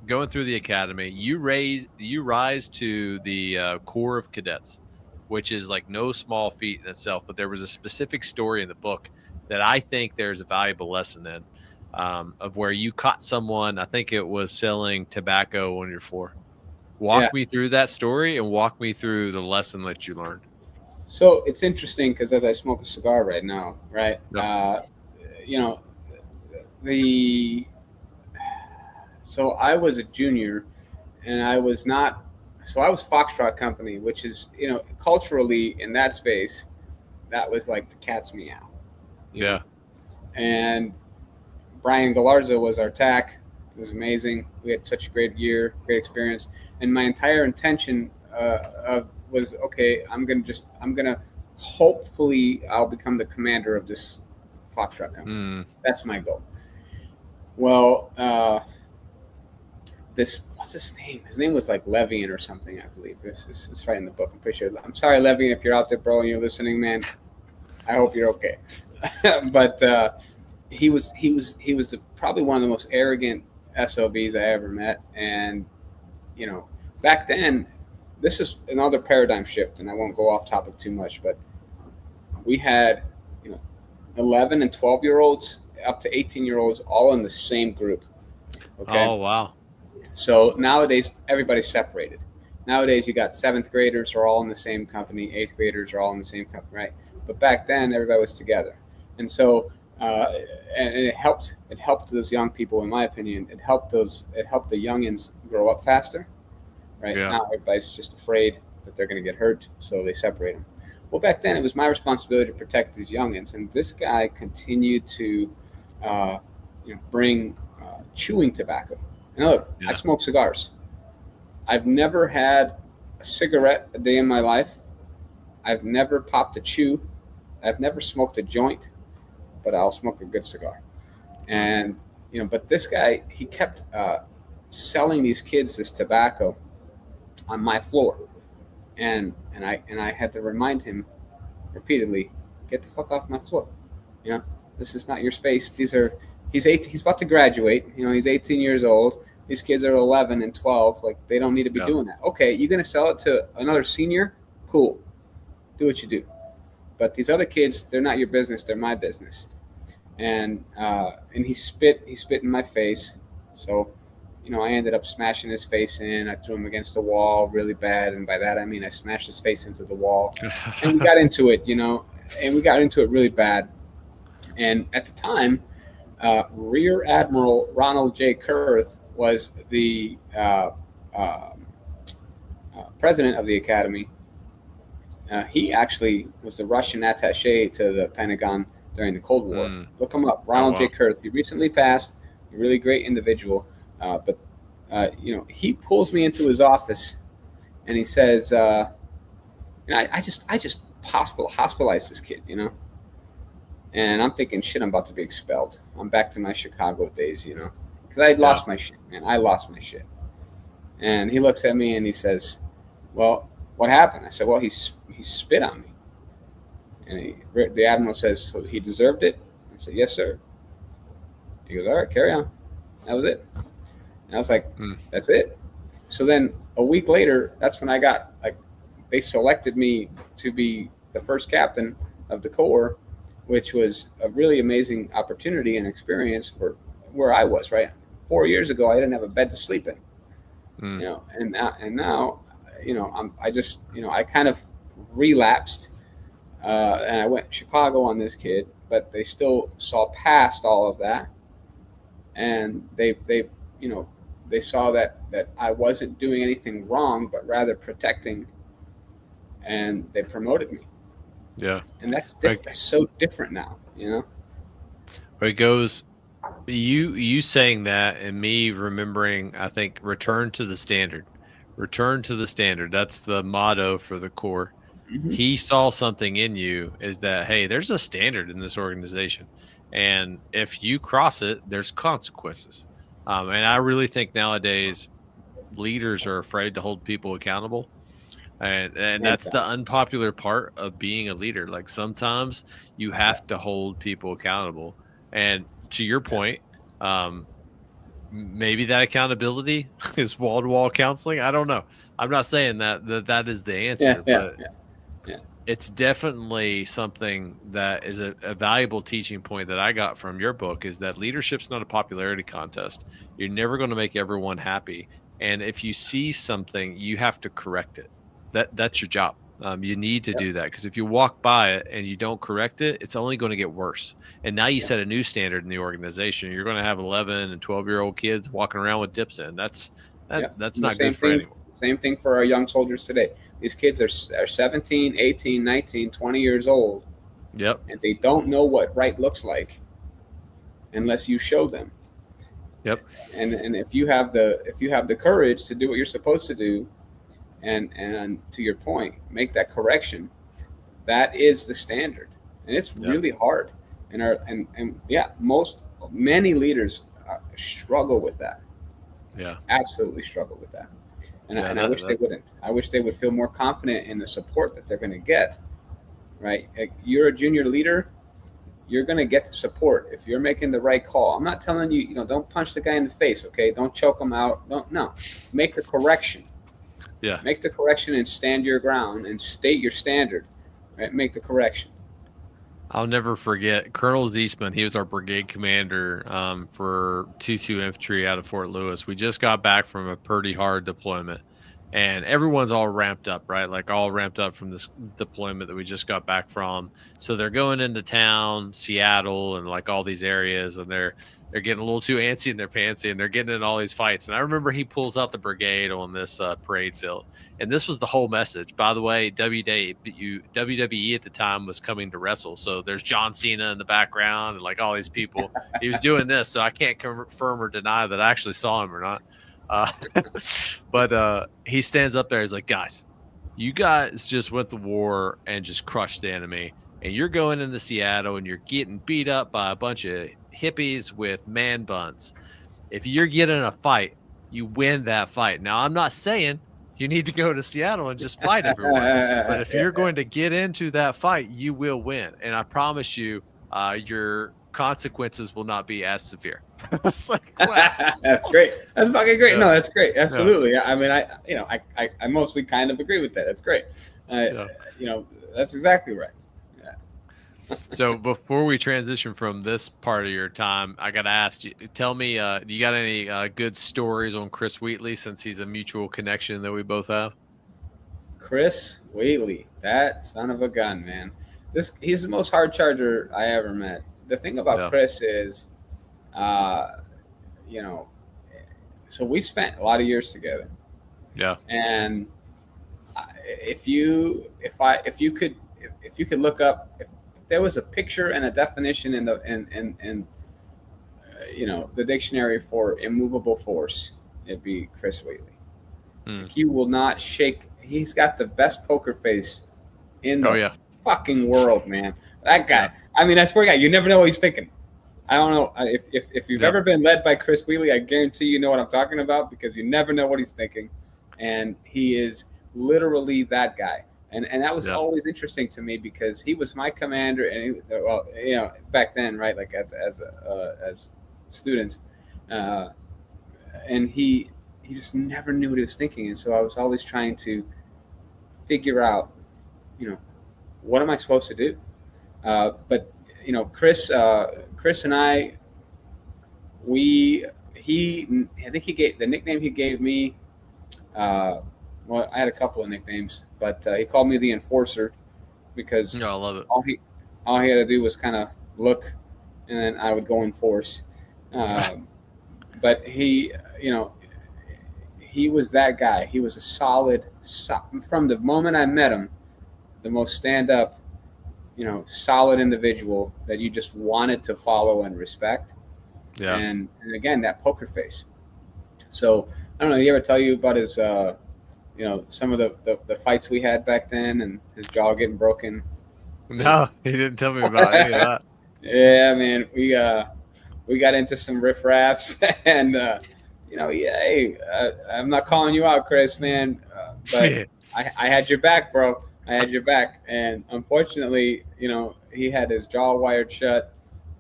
going through the academy, you rise to the Corps of Cadets, which is like no small feat in itself. But there was a specific story in the book that I think there's a valuable lesson in of where you caught someone. I think it was selling tobacco on your floor. Walk me through that story and walk me through the lesson that you learned. So it's interesting because as I smoke a cigar right now, right? Yep. So I was a junior, and I was not so I was Foxtrot Company, which is, culturally in that space, that was like the cat's meow. Yeah. And Brian Galarza was our TAC. It was amazing. We had such a great year, great experience. And my entire intention was, okay, I'm gonna hopefully I'll become the commander of this Foxtrot Company. That's my goal. Well, what's his name? His name was like Levian or something, I believe. It's right in the book. I'm pretty sure. I'm sorry, Levian, if you're out there, bro, and you're listening, man. I hope you're okay. But he was probably one of the most arrogant SOBs I ever met. And back then, this is another paradigm shift, and I won't go off topic too much, but we had 11 and 12-year-olds up to 18-year-olds all in the same group. Okay. Oh, wow. So nowadays, everybody's separated. Nowadays, you got 7th graders are all in the same company, 8th graders are all in the same company, right? But back then, everybody was together. And so, and it helped those young people, in my opinion. It helped the youngins grow up faster, right? Yeah. Now everybody's just afraid that they're going to get hurt, so they separate them. Well, back then, it was my responsibility to protect these youngins. And this guy continued to bring chewing tobacco. And look, I smoke cigars. I've never had a cigarette a day in my life. I've never popped a chew. I've never smoked a joint, but I'll smoke a good cigar. And, but this guy, he kept selling these kids this tobacco on my floor. And I had to remind him repeatedly, get the fuck off my floor. This is not your space. He's about to graduate. He's 18 years old. These kids are 11 and 12. Like, they don't need to be doing that. Okay, you're going to sell it to another senior? Cool. Do what you do. But these other kids, they're not your business. They're my business. And he spit in my face. So, I ended up smashing his face in. I threw him against the wall really bad. And by that, I mean I smashed his face into the wall. And we got into it, and we got into it really bad. And at the time, Rear Admiral Ronald J. Kurth was the president of the Academy. He actually was the Russian attaché to the Pentagon during the Cold War. Look him up, Ronald J. Kurth. He recently passed, a really great individual. But he pulls me into his office, and he says, I just hospitalized this kid, And I'm thinking, shit, I'm about to be expelled. I'm back to my Chicago days, because I had lost my shit, man. I lost my shit. And he looks at me and he says, well, what happened? I said, well, he spit on me. And the Admiral says, so he deserved it? I said, yes, sir. He goes, all right, carry on. That was it. And I was like, that's it? So then a week later, that's when I got, they selected me to be the first captain of the Corps, which was a really amazing opportunity and experience for where I was, right? 4 years ago, I didn't have a bed to sleep in, and now, I kind of relapsed, and I went to Chicago on this kid, but they still saw past all of that. And they saw that I wasn't doing anything wrong, but rather protecting, and they promoted me. Yeah. And that's that's so different now, It goes, you saying that and me remembering, I think, return to the standard. That's the motto for the Corps. Mm-hmm. He saw something in you, is that, hey, there's a standard in this organization. And if you cross it, there's consequences. And I really think nowadays leaders are afraid to hold people accountable. And that's the unpopular part of being a leader. Like, sometimes you have to hold people accountable. And to your point, maybe that accountability is wall-to-wall counseling. I don't know. I'm not saying that is the answer, but it's definitely something that is a valuable teaching point that I got from your book, is that leadership's not a popularity contest. You're never going to make everyone happy. And if you see something, you have to correct it. That's your job. You need to do that, because if you walk by it and you don't correct it, it's only going to get worse. And now you set a new standard in the organization. You're going to have 11 and 12-year-old kids walking around with dips in. That's not good for anyone. Same thing for our young soldiers today. These kids are 17, 18, 19, 20 years old. Yep. And they don't know what right looks like unless you show them. Yep. And if you have the courage to do what you're supposed to do, and to your point, make that correction, that is the standard. And it's really hard. Many leaders struggle with that. Yeah. Absolutely struggle with that. And I wish they wouldn't. I wish they would feel more confident in the support that they're going to get. Right? Like, you're a junior leader, you're going to get the support if you're making the right call. I'm not telling you, don't punch the guy in the face, okay? Don't choke him out. No. Make the correction. Yeah. Make the correction and stand your ground and state your standard. Right? Make the correction. I'll never forget Colonel Ziesman. He was our brigade commander for 2-2 infantry out of Fort Lewis. We just got back from a pretty hard deployment, and everyone's all ramped up, right? Like, all ramped up from this deployment that we just got back from. So they're going into town, Seattle, and like all these areas, and they're getting a little too antsy in their pantsy, and they're getting in all these fights. And I remember he pulls out the brigade on this parade field, and this was the whole message. By the way, WWE at the time was coming to wrestle, so there's John Cena in the background and like all these people. He was doing this, so I can't confirm or deny that I actually saw him or not. But he stands up there. He's like, guys, you guys just went to war and just crushed the enemy, and you're going into Seattle and you're getting beat up by a bunch of hippies with man buns. If you're getting a fight, you win that fight. Now, I'm not saying you need to go to Seattle and just fight everyone, but if you're going to get into that fight, you will win. And I promise you, your consequences will not be as severe. It's like, wow. That's great. That's fucking great. Yeah. No, that's great. Absolutely. Yeah. I mean, I mostly kind of agree with that. That's great. That's exactly right. So before we transition from this part of your time, I got to ask you, tell me, do you got any good stories on Chris Wheatley, since he's a mutual connection that we both have? Chris Wheatley, that son of a gun, man. He's the most hard charger I ever met. The thing about Chris is, so we spent a lot of years together. Yeah. And if you could look up, if there was a picture and a definition in the dictionary for immovable force, it'd be Chris Wheatley. Like, he will not shake. He's got the best poker face in the fucking world, man. That guy. I mean, I swear to God, you never know what he's thinking. I don't know if you've ever been led by Chris Wheatley. I guarantee you know what I'm talking about, because you never know what he's thinking, and he is literally that guy. And that was always interesting to me, because he was my commander, and back then, right, like as students, and he just never knew what he was thinking, and so I was always trying to figure out, what am I supposed to do? But Chris and I, I think he gave the nickname he gave me. Well, I had a couple of nicknames, but he called me the Enforcer, because I love it. All he had to do was kind of look, and then I would go enforce. But he was that guy. He was a solid, from the moment I met him, the most stand-up, solid individual that you just wanted to follow and respect. Yeah. And again, that poker face. So I don't know. He ever tell you about his, some of the fights we had back then, and his jaw getting broken? No, he didn't tell me about any of that. Yeah, man. We got into some riffraffs, and I'm not calling you out, Chris, man, but I had your back, bro. I had your back, and unfortunately, he had his jaw wired shut,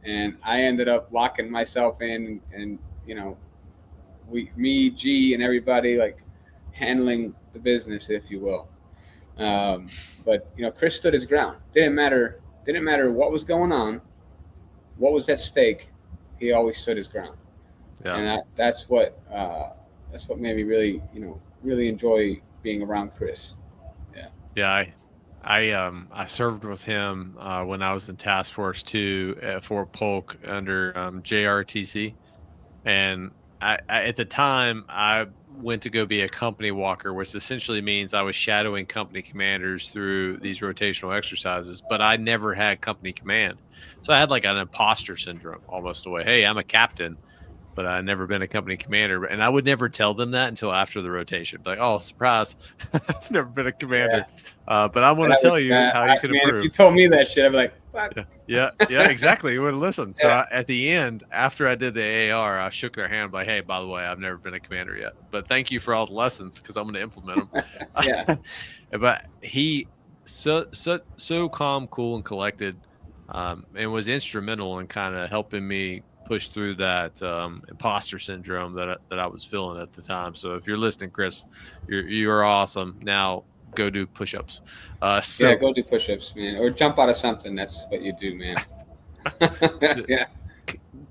and I ended up locking myself in, and me, G, and everybody, like, handling the business, if you will. But Chris stood his ground. Didn't matter what was going on, what was at stake. He always stood his ground. Yeah. And that's what made me really really enjoy being around Chris. Yeah. I served with him when I was in Task Force 2 at Fort Polk under JRTC, and at the time, I went to go be a company walker, which essentially means I was shadowing company commanders through these rotational exercises, but I never had company command. So I had like an imposter syndrome almost away. Hey, I'm a captain, but I've never been a company commander. And I would never tell them that until after the rotation. Like, oh, surprise, I've never been a commander. But I want to tell you how you can man, improve. if you told me that shit, I'd be like, fuck. Yeah, exactly. You wouldn't listen. So at the end, after I did the AR, I shook their hand like, hey, by the way, I've never been a commander yet, but thank you for all the lessons because I'm going to implement them. Yeah. But he so calm, cool, and collected, and was instrumental in kind of helping me push through that imposter syndrome that I was feeling at the time. So if you're listening, Chris, you're awesome. Now go do push-ups. Yeah, go do push-ups, man, or jump out of something. That's what you do, man. Yeah.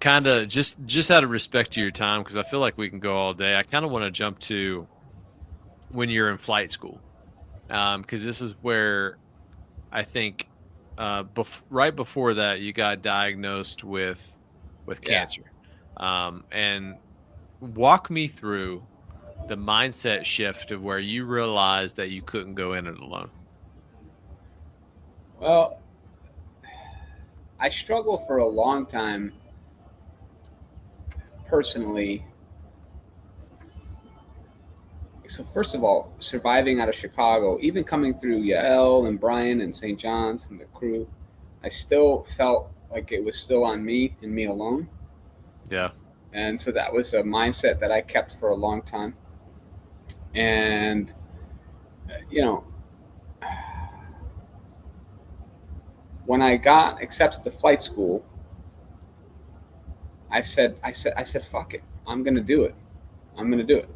Kind of just out of respect to your time, because I feel like we can go all day. I kind of want to jump to when you're in flight school, because this is where I think right before that you got diagnosed with cancer, and walk me through the mindset shift of where you realized that you couldn't go in it alone. Well, I struggled for a long time personally. So first of all, surviving out of Chicago, even coming through Yael and Brian and St. John's and the crew, I still felt like it was still on me and me alone. Yeah. And so that was a mindset that I kept for a long time. And, you know, when I got accepted to flight school, I said, fuck it. I'm going to do it. I'm going to do it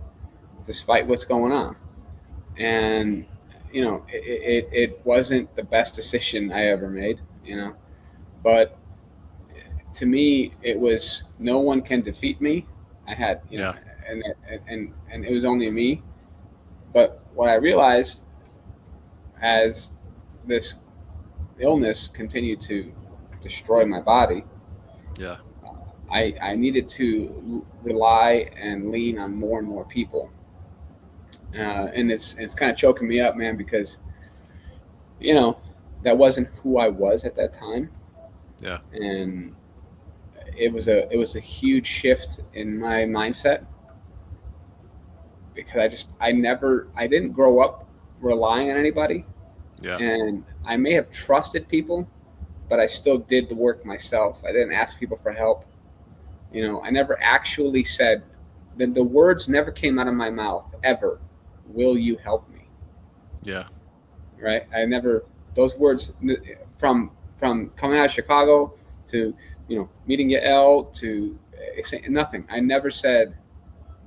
despite what's going on. And, you know, it wasn't the best decision I ever made, you know, but to me, it was no one can defeat me. I had, you know, and it was only me. But what I realized as this illness continued to destroy my body, I needed to rely and lean on more and more people. And it's kind of choking me up, man, because, you know, that wasn't who I was at that time. Yeah. And it was a huge shift in my mindset, because I didn't grow up relying on anybody. Yeah. And I may have trusted people, but I still did the work myself. I didn't ask people for help. You know, I never actually said, the words never came out of my mouth ever, will you help me? Yeah. Right? I never, those words from coming out of Chicago to, you know, meeting Yael to nothing. I never said,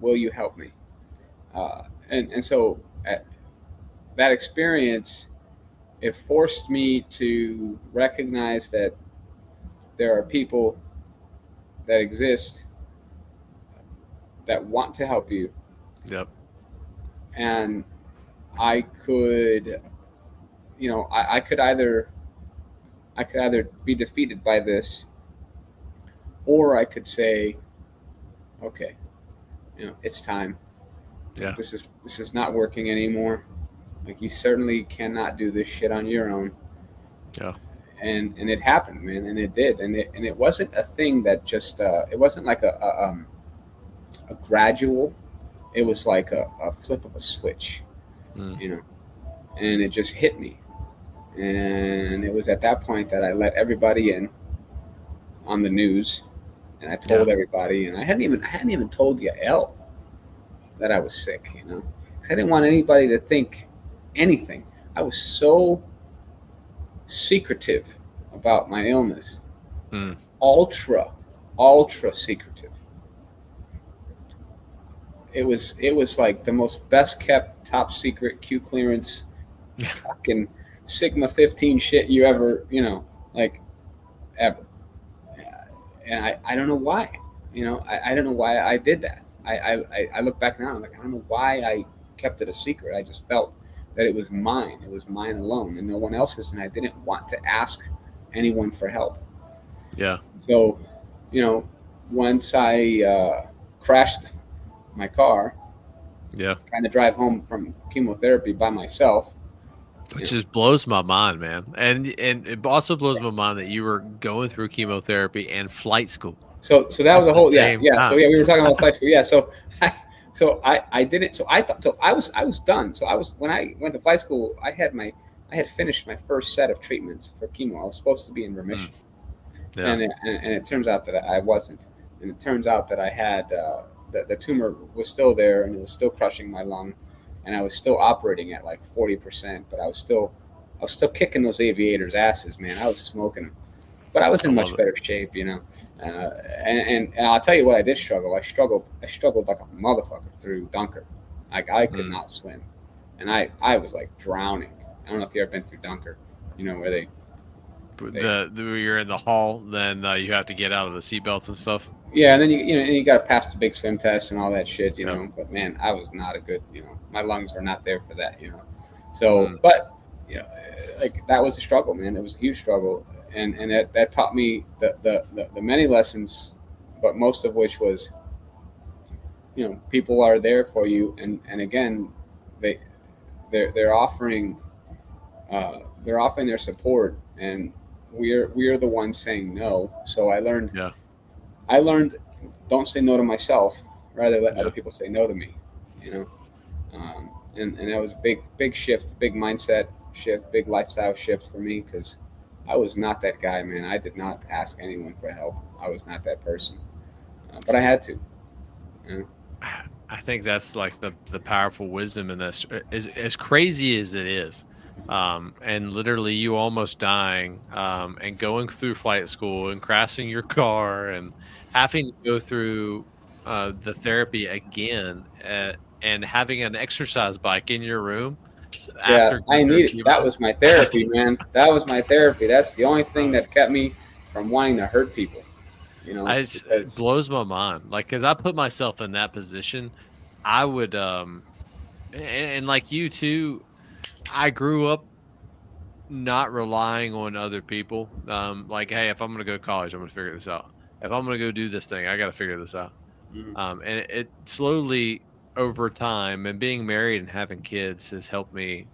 will you help me? And so that experience, it forced me to recognize that there are people that exist that want to help you. Yep. And I could, you know, I could either be defeated by this, or I could say, okay, you know, it's time. Yeah. This is not working anymore. Like, you certainly cannot do this shit on your own. Yeah. And it happened, man, and it did, and it wasn't a thing that just it wasn't like a gradual. It was like a flip of a switch, you know, and it just hit me. And it was at that point that I let everybody in on the news, and I told everybody, and I hadn't even told Yael that I was sick, you know, because I didn't want anybody to think anything. I was so secretive about my illness, ultra secretive. It was like the most best kept, top secret, Q clearance, fucking Sigma 15 shit you ever, you know, like ever. And I don't know why, you know, I don't know why I did that. I look back now, I'm like, I don't know why I kept it a secret. I just felt that it was mine. It was mine alone and no one else's. And I didn't want to ask anyone for help. Yeah. So, you know, once I crashed my car. Yeah. Trying to drive home from chemotherapy by myself. Which just blows my mind, man. And it also blows my mind that you were going through chemotherapy and flight school. So that was a whole time. So we were talking about flight school. Yeah. So I didn't. So I thought. So I was done. So when I went to flight school, I had finished my first set of treatments for chemo. I was supposed to be in remission, and it turns out that I wasn't. And it turns out that I had the tumor was still there, and it was still crushing my lung, and I was still operating at like 40%. But I was still kicking those aviators' asses, man. I was smoking them. But I was in much better shape, you know. And I'll tell you what, I did struggle. I struggled like a motherfucker through Dunkirk. Like I could not swim, and I was like drowning. I don't know if you ever been through Dunkirk, you know, where you're in the hull, then you have to get out of the seatbelts and stuff. Yeah, and then you got to pass the big swim test and all that shit, you know. But man, I was not a good, you know, my lungs were not there for that, you know. So, but you know, like that was a struggle, man. It was a huge struggle. And that taught me the many lessons, but most of which was, you know, people are there for you, and again, they're offering their support, and we're the ones saying no. So I learned don't say no to myself, rather let other people say no to me, you know, and that was a big shift, big mindset shift, big lifestyle shift for me, because I was not that guy, man. I did not ask anyone for help. I was not that person, but I had to. You know? I think that's like the powerful wisdom in this. As crazy as it is, and literally you almost dying, and going through flight school and crashing your car and having to go through the therapy again, and having an exercise bike in your room. Yeah, I needed it. That was my therapy, man. That was my therapy. That's the only thing that kept me from wanting to hurt people. You know, it blows my mind. Like, because I put myself in that position, I would, and like you too, I grew up not relying on other people. Like, hey, if I'm going to go to college, I'm going to figure this out. If I'm going to go do this thing, I got to figure this out. And it slowly over time, and being married and having kids has helped me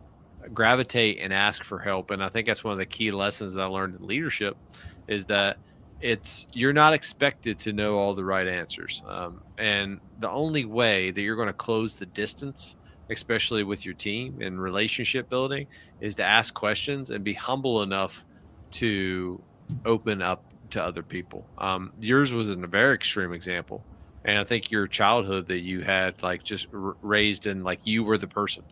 gravitate and ask for help. And I think that's one of the key lessons that I learned in leadership, is that you're not expected to know all the right answers. And the only way that you're going to close the distance, especially with your team and relationship building, is to ask questions and be humble enough to open up to other people. Yours was in a very extreme example. And I think your childhood that you had, like, just raised in, like, you were the person.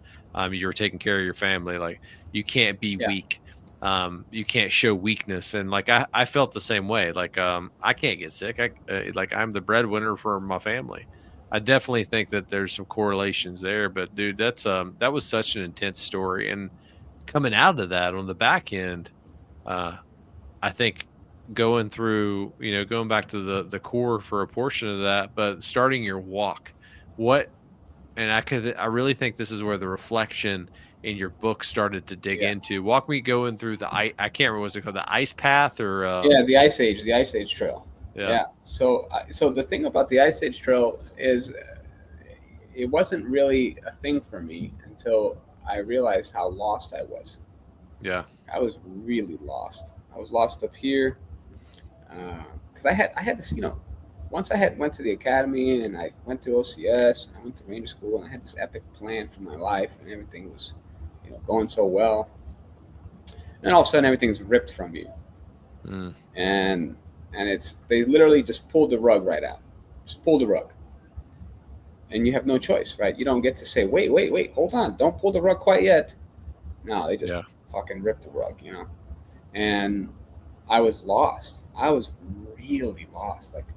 You were taking care of your family. Like, you can't be weak. You can't show weakness. And like, I felt the same way. Like, I can't get sick. I'm the breadwinner for my family. I definitely think that there's some correlations there, but dude, that was such an intense story. And coming out of that on the back end, I think going through, going back to the core for a portion of that, but starting your walk, and I really think this is where the reflection in your book started to dig into. Walk me going through I can't remember, was it called the ice path or the Ice Age Trail. Yeah. So the thing about the Ice Age Trail is it wasn't really a thing for me until I realized how lost I was. Yeah. I was really lost. I was lost up here because I had this, once I went to the academy and I went to OCS and I went to Ranger School and I had this epic plan for my life and everything was, going so well. And all of a sudden everything's ripped from you. And they literally just pulled the rug right out. Just pull the rug. And you have no choice, right? You don't get to say, wait, hold on. Don't pull the rug quite yet. No, they just fucking ripped the rug, And I was lost. I was really lost, like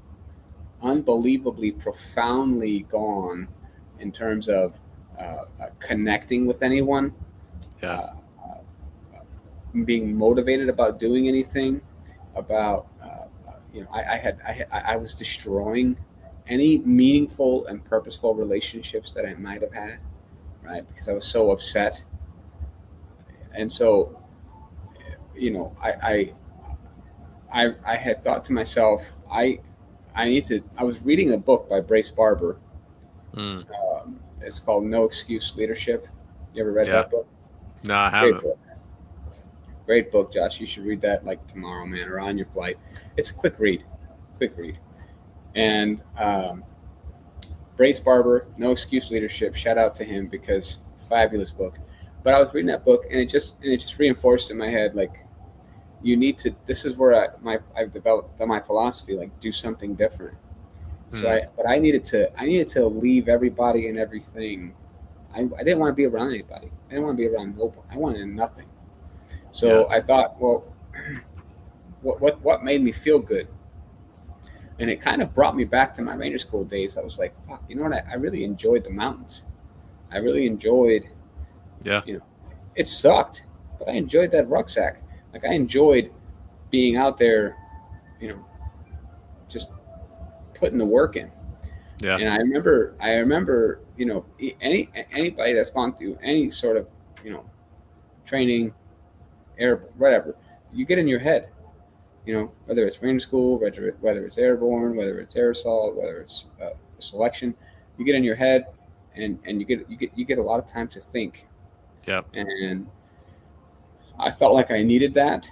unbelievably, profoundly gone in terms of connecting with anyone, being motivated about doing anything, about I was destroying any meaningful and purposeful relationships that I might have had, right? Because I was so upset. And so, I had thought to myself, I I was reading a book by Brace Barber. Mm. It's called No Excuse Leadership. You ever read Yeah. that book? No, I Great haven't. book. Great book, Josh. You should read that like tomorrow, man, or on your flight. It's a quick read. And Brace Barber, No Excuse Leadership. Shout out to him because fabulous book. But I was reading that book, and it just reinforced in my head, like, you need to. This is where I've developed my philosophy, like, do something different. So I needed to leave everybody and everything. I didn't want to be around anybody. I didn't want to be around nobody. I wanted nothing. So I thought, well, what made me feel good? And it kind of brought me back to my Ranger School days. I was like, fuck, you know what? I really enjoyed the mountains. I really enjoyed, it sucked, but I enjoyed that rucksack. Like, I enjoyed being out there, just putting the work in. Yeah. And I remember, anybody that's gone through any sort of, training, air, whatever, you get in your head, whether it's Ranger School, whether it's airborne, whether it's air assault, whether it's selection, you get in your head, and you get a lot of time to think. Yep. And I felt like I needed that,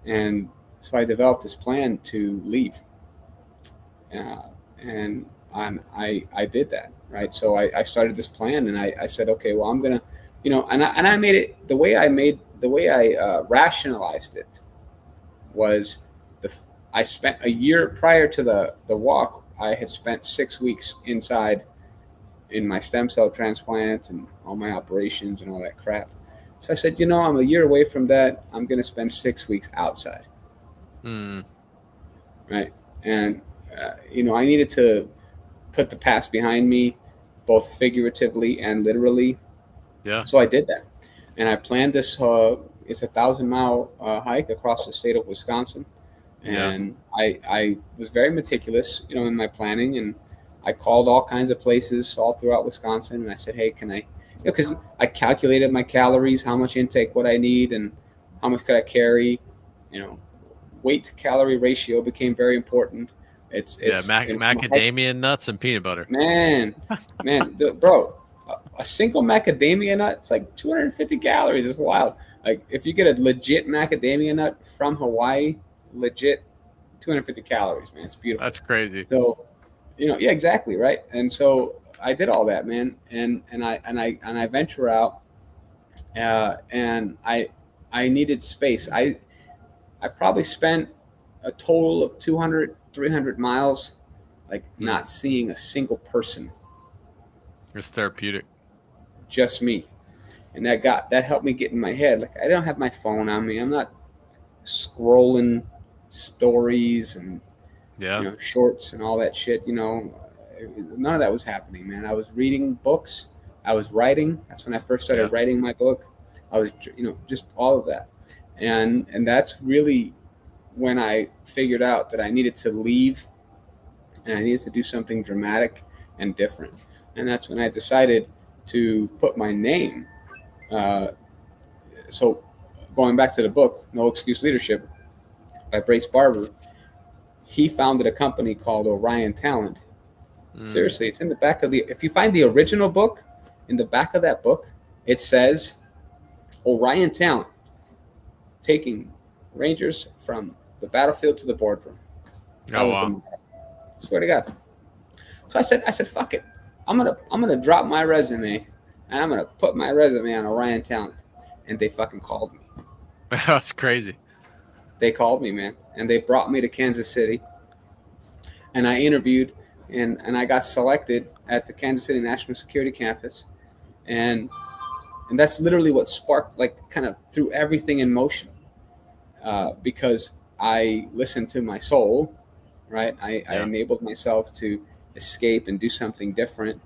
and so I developed this plan to leave. And I did that, right? So I started this plan, and I said, okay, well, I'm gonna, and I made it the way I rationalized it was I spent a year prior to the walk. I had spent 6 weeks inside in my stem cell transplant and all my operations and all that crap. So I said, I'm a year away from that. I'm going to spend 6 weeks outside. Right. And, I needed to put the past behind me, both figuratively and literally. Yeah. So I did that. And I planned this, it's a 1,000-mile hike across the state of Wisconsin. And I was very meticulous, in my planning. And I called all kinds of places all throughout Wisconsin. And I said, hey, can I, because I calculated my calories, how much intake would I need, and how much could I carry. Weight to calorie ratio became very important. It's macadamia nuts and peanut butter. Man, bro, a single macadamia nut, it's like 250 calories. It's wild. Like, if you get a legit macadamia nut from Hawaii, legit 250 calories, man. It's beautiful. That's crazy. So, yeah, exactly, right. And so I did all that, man, and I venture out, and I needed space. I probably spent a total of 200, 300 miles, like, not seeing a single person. It's therapeutic. Just me. And that helped me get in my head. Like, I don't have my phone on me. I'm not scrolling stories and shorts and all that shit. None of that was happening, man. I was reading books. I was writing. That's when I first started writing my book. I was, just all of that. And that's really when I figured out that I needed to leave and I needed to do something dramatic and different. And that's when I decided to put my name. So going back to the book, No Excuse Leadership by Brace Barber, he founded a company called Orion Talent. Seriously, it's in the back of if you find the original book, in the back of that book, it says Orion Talent, taking Rangers from the battlefield to the boardroom. That was the motto. Swear to God. So I said, fuck it. I'm gonna drop my resume, and I'm gonna put my resume on Orion Talent. And they fucking called me. That's crazy. They called me, man, and they brought me to Kansas City, and I interviewed, and I got selected at the Kansas City National Security Campus, and that's literally what sparked, like, kind of threw everything in motion, because I listened to my soul, right? I enabled myself to escape and do something different,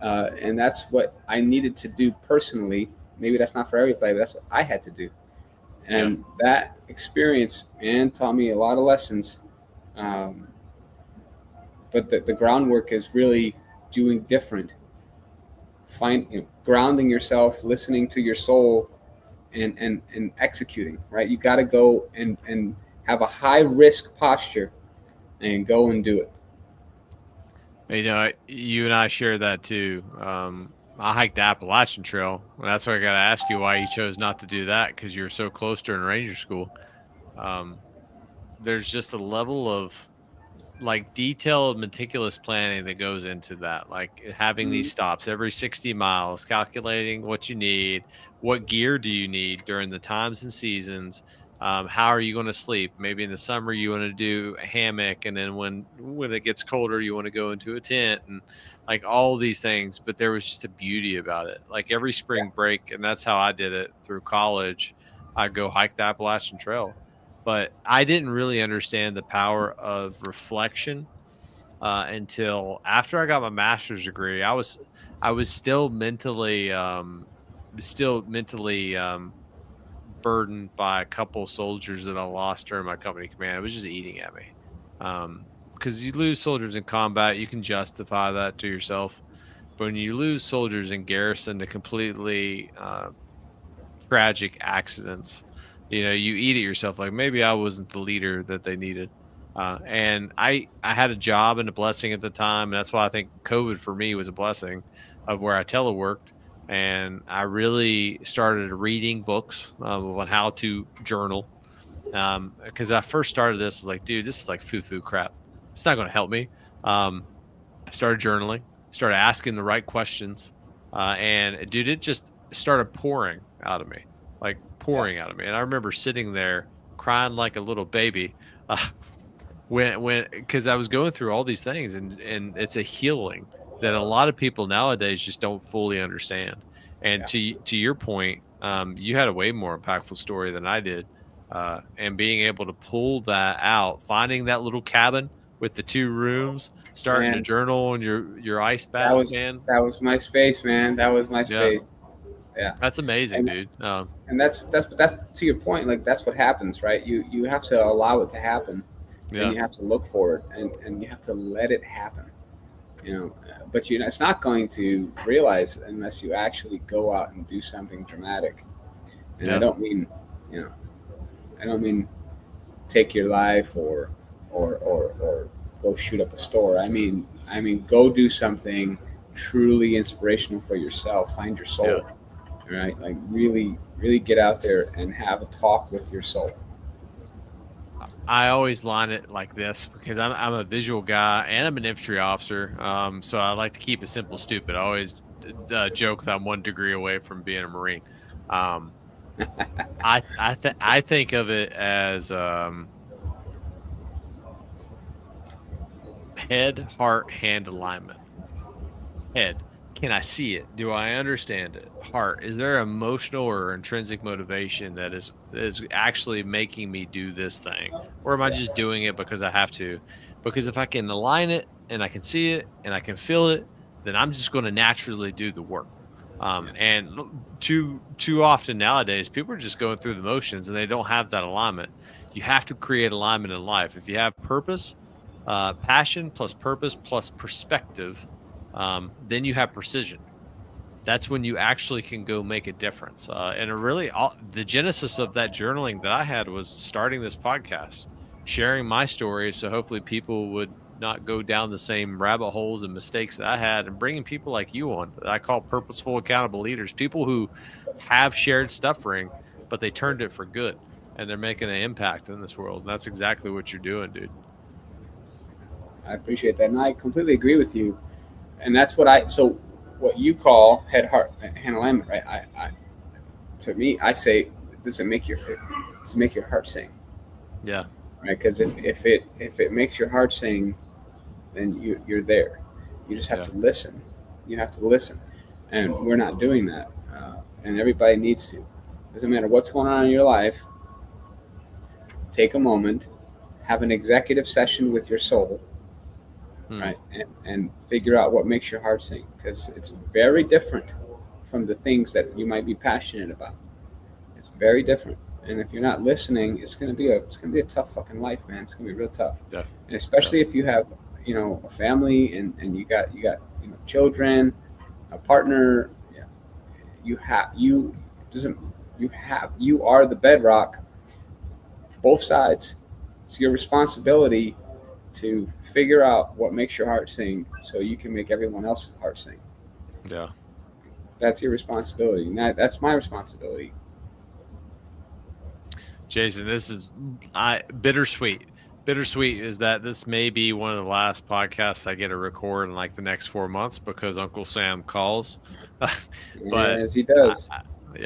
and that's what I needed to do personally. Maybe that's not for everybody, but that's what I had to do. And that experience, man, taught me a lot of lessons. But the groundwork is really doing different. Grounding yourself, listening to your soul, and executing, right? You got to go and have a high risk posture and go and do it. You know, you and I share that too. I hiked the Appalachian Trail. That's why I got to ask you why you chose not to do that, because you're so close during Ranger School. There's just a level of like detailed, meticulous planning that goes into that. Like having these stops every 60 miles, calculating what you need, what gear do you need during the times and seasons. How are you going to sleep? Maybe in the summer you want to do a hammock, and then when it gets colder, you want to go into a tent, and like all these things. But there was just a beauty about it. Like every spring break, and that's how I did it through college. I'd go hike the Appalachian Trail, but I didn't really understand the power of reflection until after I got my master's degree. I was still mentally burdened by a couple soldiers that I lost during my company command. It was just eating at me. Because you lose soldiers in combat, you can justify that to yourself. But when you lose soldiers in garrison to completely tragic accidents, you know, you eat at yourself. Like maybe I wasn't the leader that they needed. And I had a job and a blessing at the time. And that's why I think COVID for me was a blessing of where I teleworked. And I really started reading books on how to journal. Because I first started this, I was like, dude, this is like foo-foo crap. It's not going to help me. I started journaling, started asking the right questions. And dude, it just started pouring out of me, like pouring out of me. And I remember sitting there crying like a little baby because I was going through all these things, and it's a healing that a lot of people nowadays just don't fully understand. And to your point, you had a way more impactful story than I did. And being able to pull that out, finding that little cabin with the 2 rooms, starting to journal in your ice bath, man. That was my space, man. That was my space. Yeah. That's amazing, dude. And that's to your point. Like that's what happens, right? You have to allow it to happen, and you have to look for it, and you have to let it happen. You know, but it's not going to realize unless you actually go out and do something dramatic. And I don't mean take your life or go shoot up a store. I mean go do something truly inspirational for yourself. Find your soul, right? Like really get out there and have a talk with your soul. I always line it like this because I'm a visual guy and I'm an infantry officer. So I like to keep it simple, stupid. I always joke that I'm 1 degree away from being a Marine. I think of it as head, heart, hand alignment. Head, can I see it? Do I understand it? Heart, is there emotional or intrinsic motivation that is actually making me do this thing? Or am I just doing it because I have to? Because if I can align it and I can see it and I can feel it, then I'm just going to naturally do the work. And too often nowadays, people are just going through the motions and they don't have that alignment. You have to create alignment in life. If you have purpose, passion plus purpose plus perspective, then you have precision. That's when you actually can go make a difference. And the genesis of that journaling that I had was starting this podcast, sharing my story. So hopefully people would not go down the same rabbit holes and mistakes that I had, and bringing people like you on that I call purposeful, accountable leaders, people who have shared suffering, but they turned it for good and they're making an impact in this world. And that's exactly what you're doing, dude. I appreciate that. And I completely agree with you. And that's what you call head, heart, hand alignment, right? To me, I say, does it make your heart sing? Yeah. Right. Because if it makes your heart sing, then you're there. You just have to listen. You have to listen. And we're not doing that. And everybody needs to. Doesn't matter what's going on in your life. Take a moment, have an executive session with your soul, right? And figure out what makes your heart sing, because it's very different from the things that you might be passionate about. It's very different. And if you're not listening, it's gonna be a tough fucking life, man. It's gonna be real tough. Yeah. And especially if you have, a family and you got children, a partner. You are the bedrock. Both sides. It's your responsibility to figure out what makes your heart sing so you can make everyone else's heart sing. Yeah. That's your responsibility. And that's my responsibility. Jason, this is bittersweet. Bittersweet is that this may be one of the last podcasts I get to record in like the next 4 months because Uncle Sam calls. But as he does.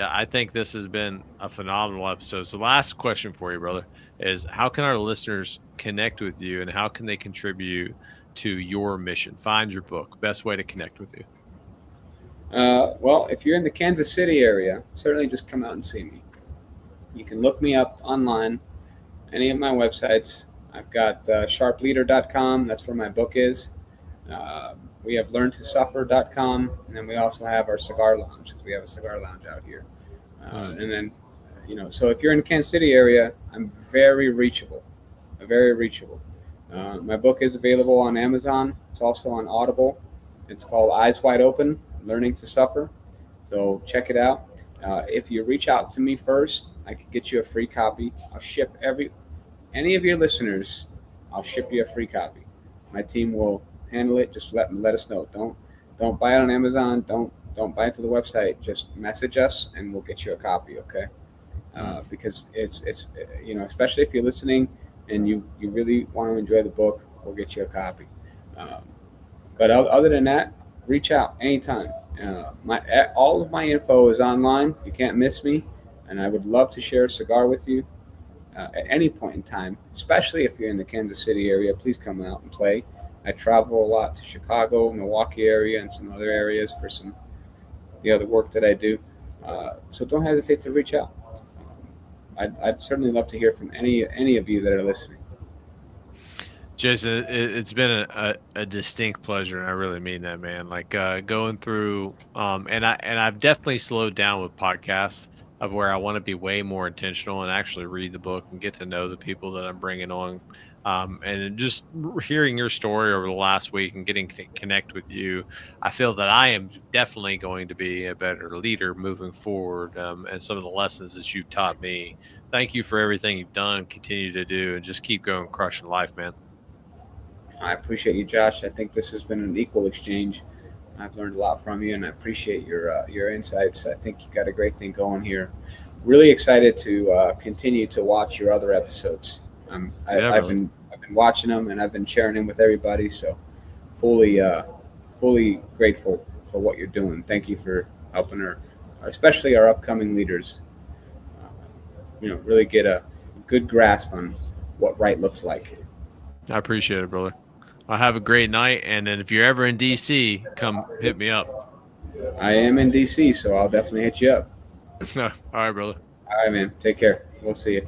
I think this has been a phenomenal episode. So last question for you, brother, is how can our listeners connect with you and how can they contribute to your mission? Find your book. Best way to connect with you. Well, if you're in the Kansas City area, certainly just come out and see me. You can look me up online, any of my websites. I've got sharpleader.com. That's where my book is. We have learntosuffer.com, and then we also have our cigar lounge, because we have a cigar lounge out here. And then, so if you're in the Kansas City area, I'm very reachable. My book is available on Amazon. It's also on Audible. It's called Eyes Wide Open, Learning to Suffer. So check it out. If you reach out to me first, I can get you a free copy. I'll ship any of your listeners, I'll ship you a free copy. My team will handle it. Just let us know. Don't buy it on Amazon. Don't buy it to the website. Just message us and we'll get you a copy. Okay. Because it's especially if you're listening and you really want to enjoy the book, we'll get you a copy. But other than that, reach out anytime. All of my info is online. You can't miss me, and I would love to share a cigar with you at any point in time, especially if you're in the Kansas City area. Please come out and play. I travel a lot to Chicago, Milwaukee area, and some other areas for the other work that I do. So don't hesitate to reach out. I'd certainly love to hear from any of you that are listening. Jason, it's been a distinct pleasure, and I really mean that, man. Like going through, and I've definitely slowed down with podcasts of where I want to be way more intentional and actually read the book and get to know the people that I'm bringing on. And just hearing your story over the last week and getting to connect with you, I feel that I am definitely going to be a better leader moving forward. And some of the lessons that you've taught me. Thank you for everything you've done, continue to do, and just keep going, crushing life, man. I appreciate you, Josh. I think this has been an equal exchange. I've learned a lot from you, and I appreciate your insights. I think you got a great thing going here. Really excited to continue to watch your other episodes. I've been watching them, and I've been sharing them with everybody. So, fully grateful for what you're doing. Thank you for helping especially our upcoming leaders, really get a good grasp on what right looks like. I appreciate it, brother. I'll have a great night. And then if you're ever in DC, come hit me up. I am in DC, so I'll definitely hit you up. All right, brother. All right, man. Take care. We'll see you.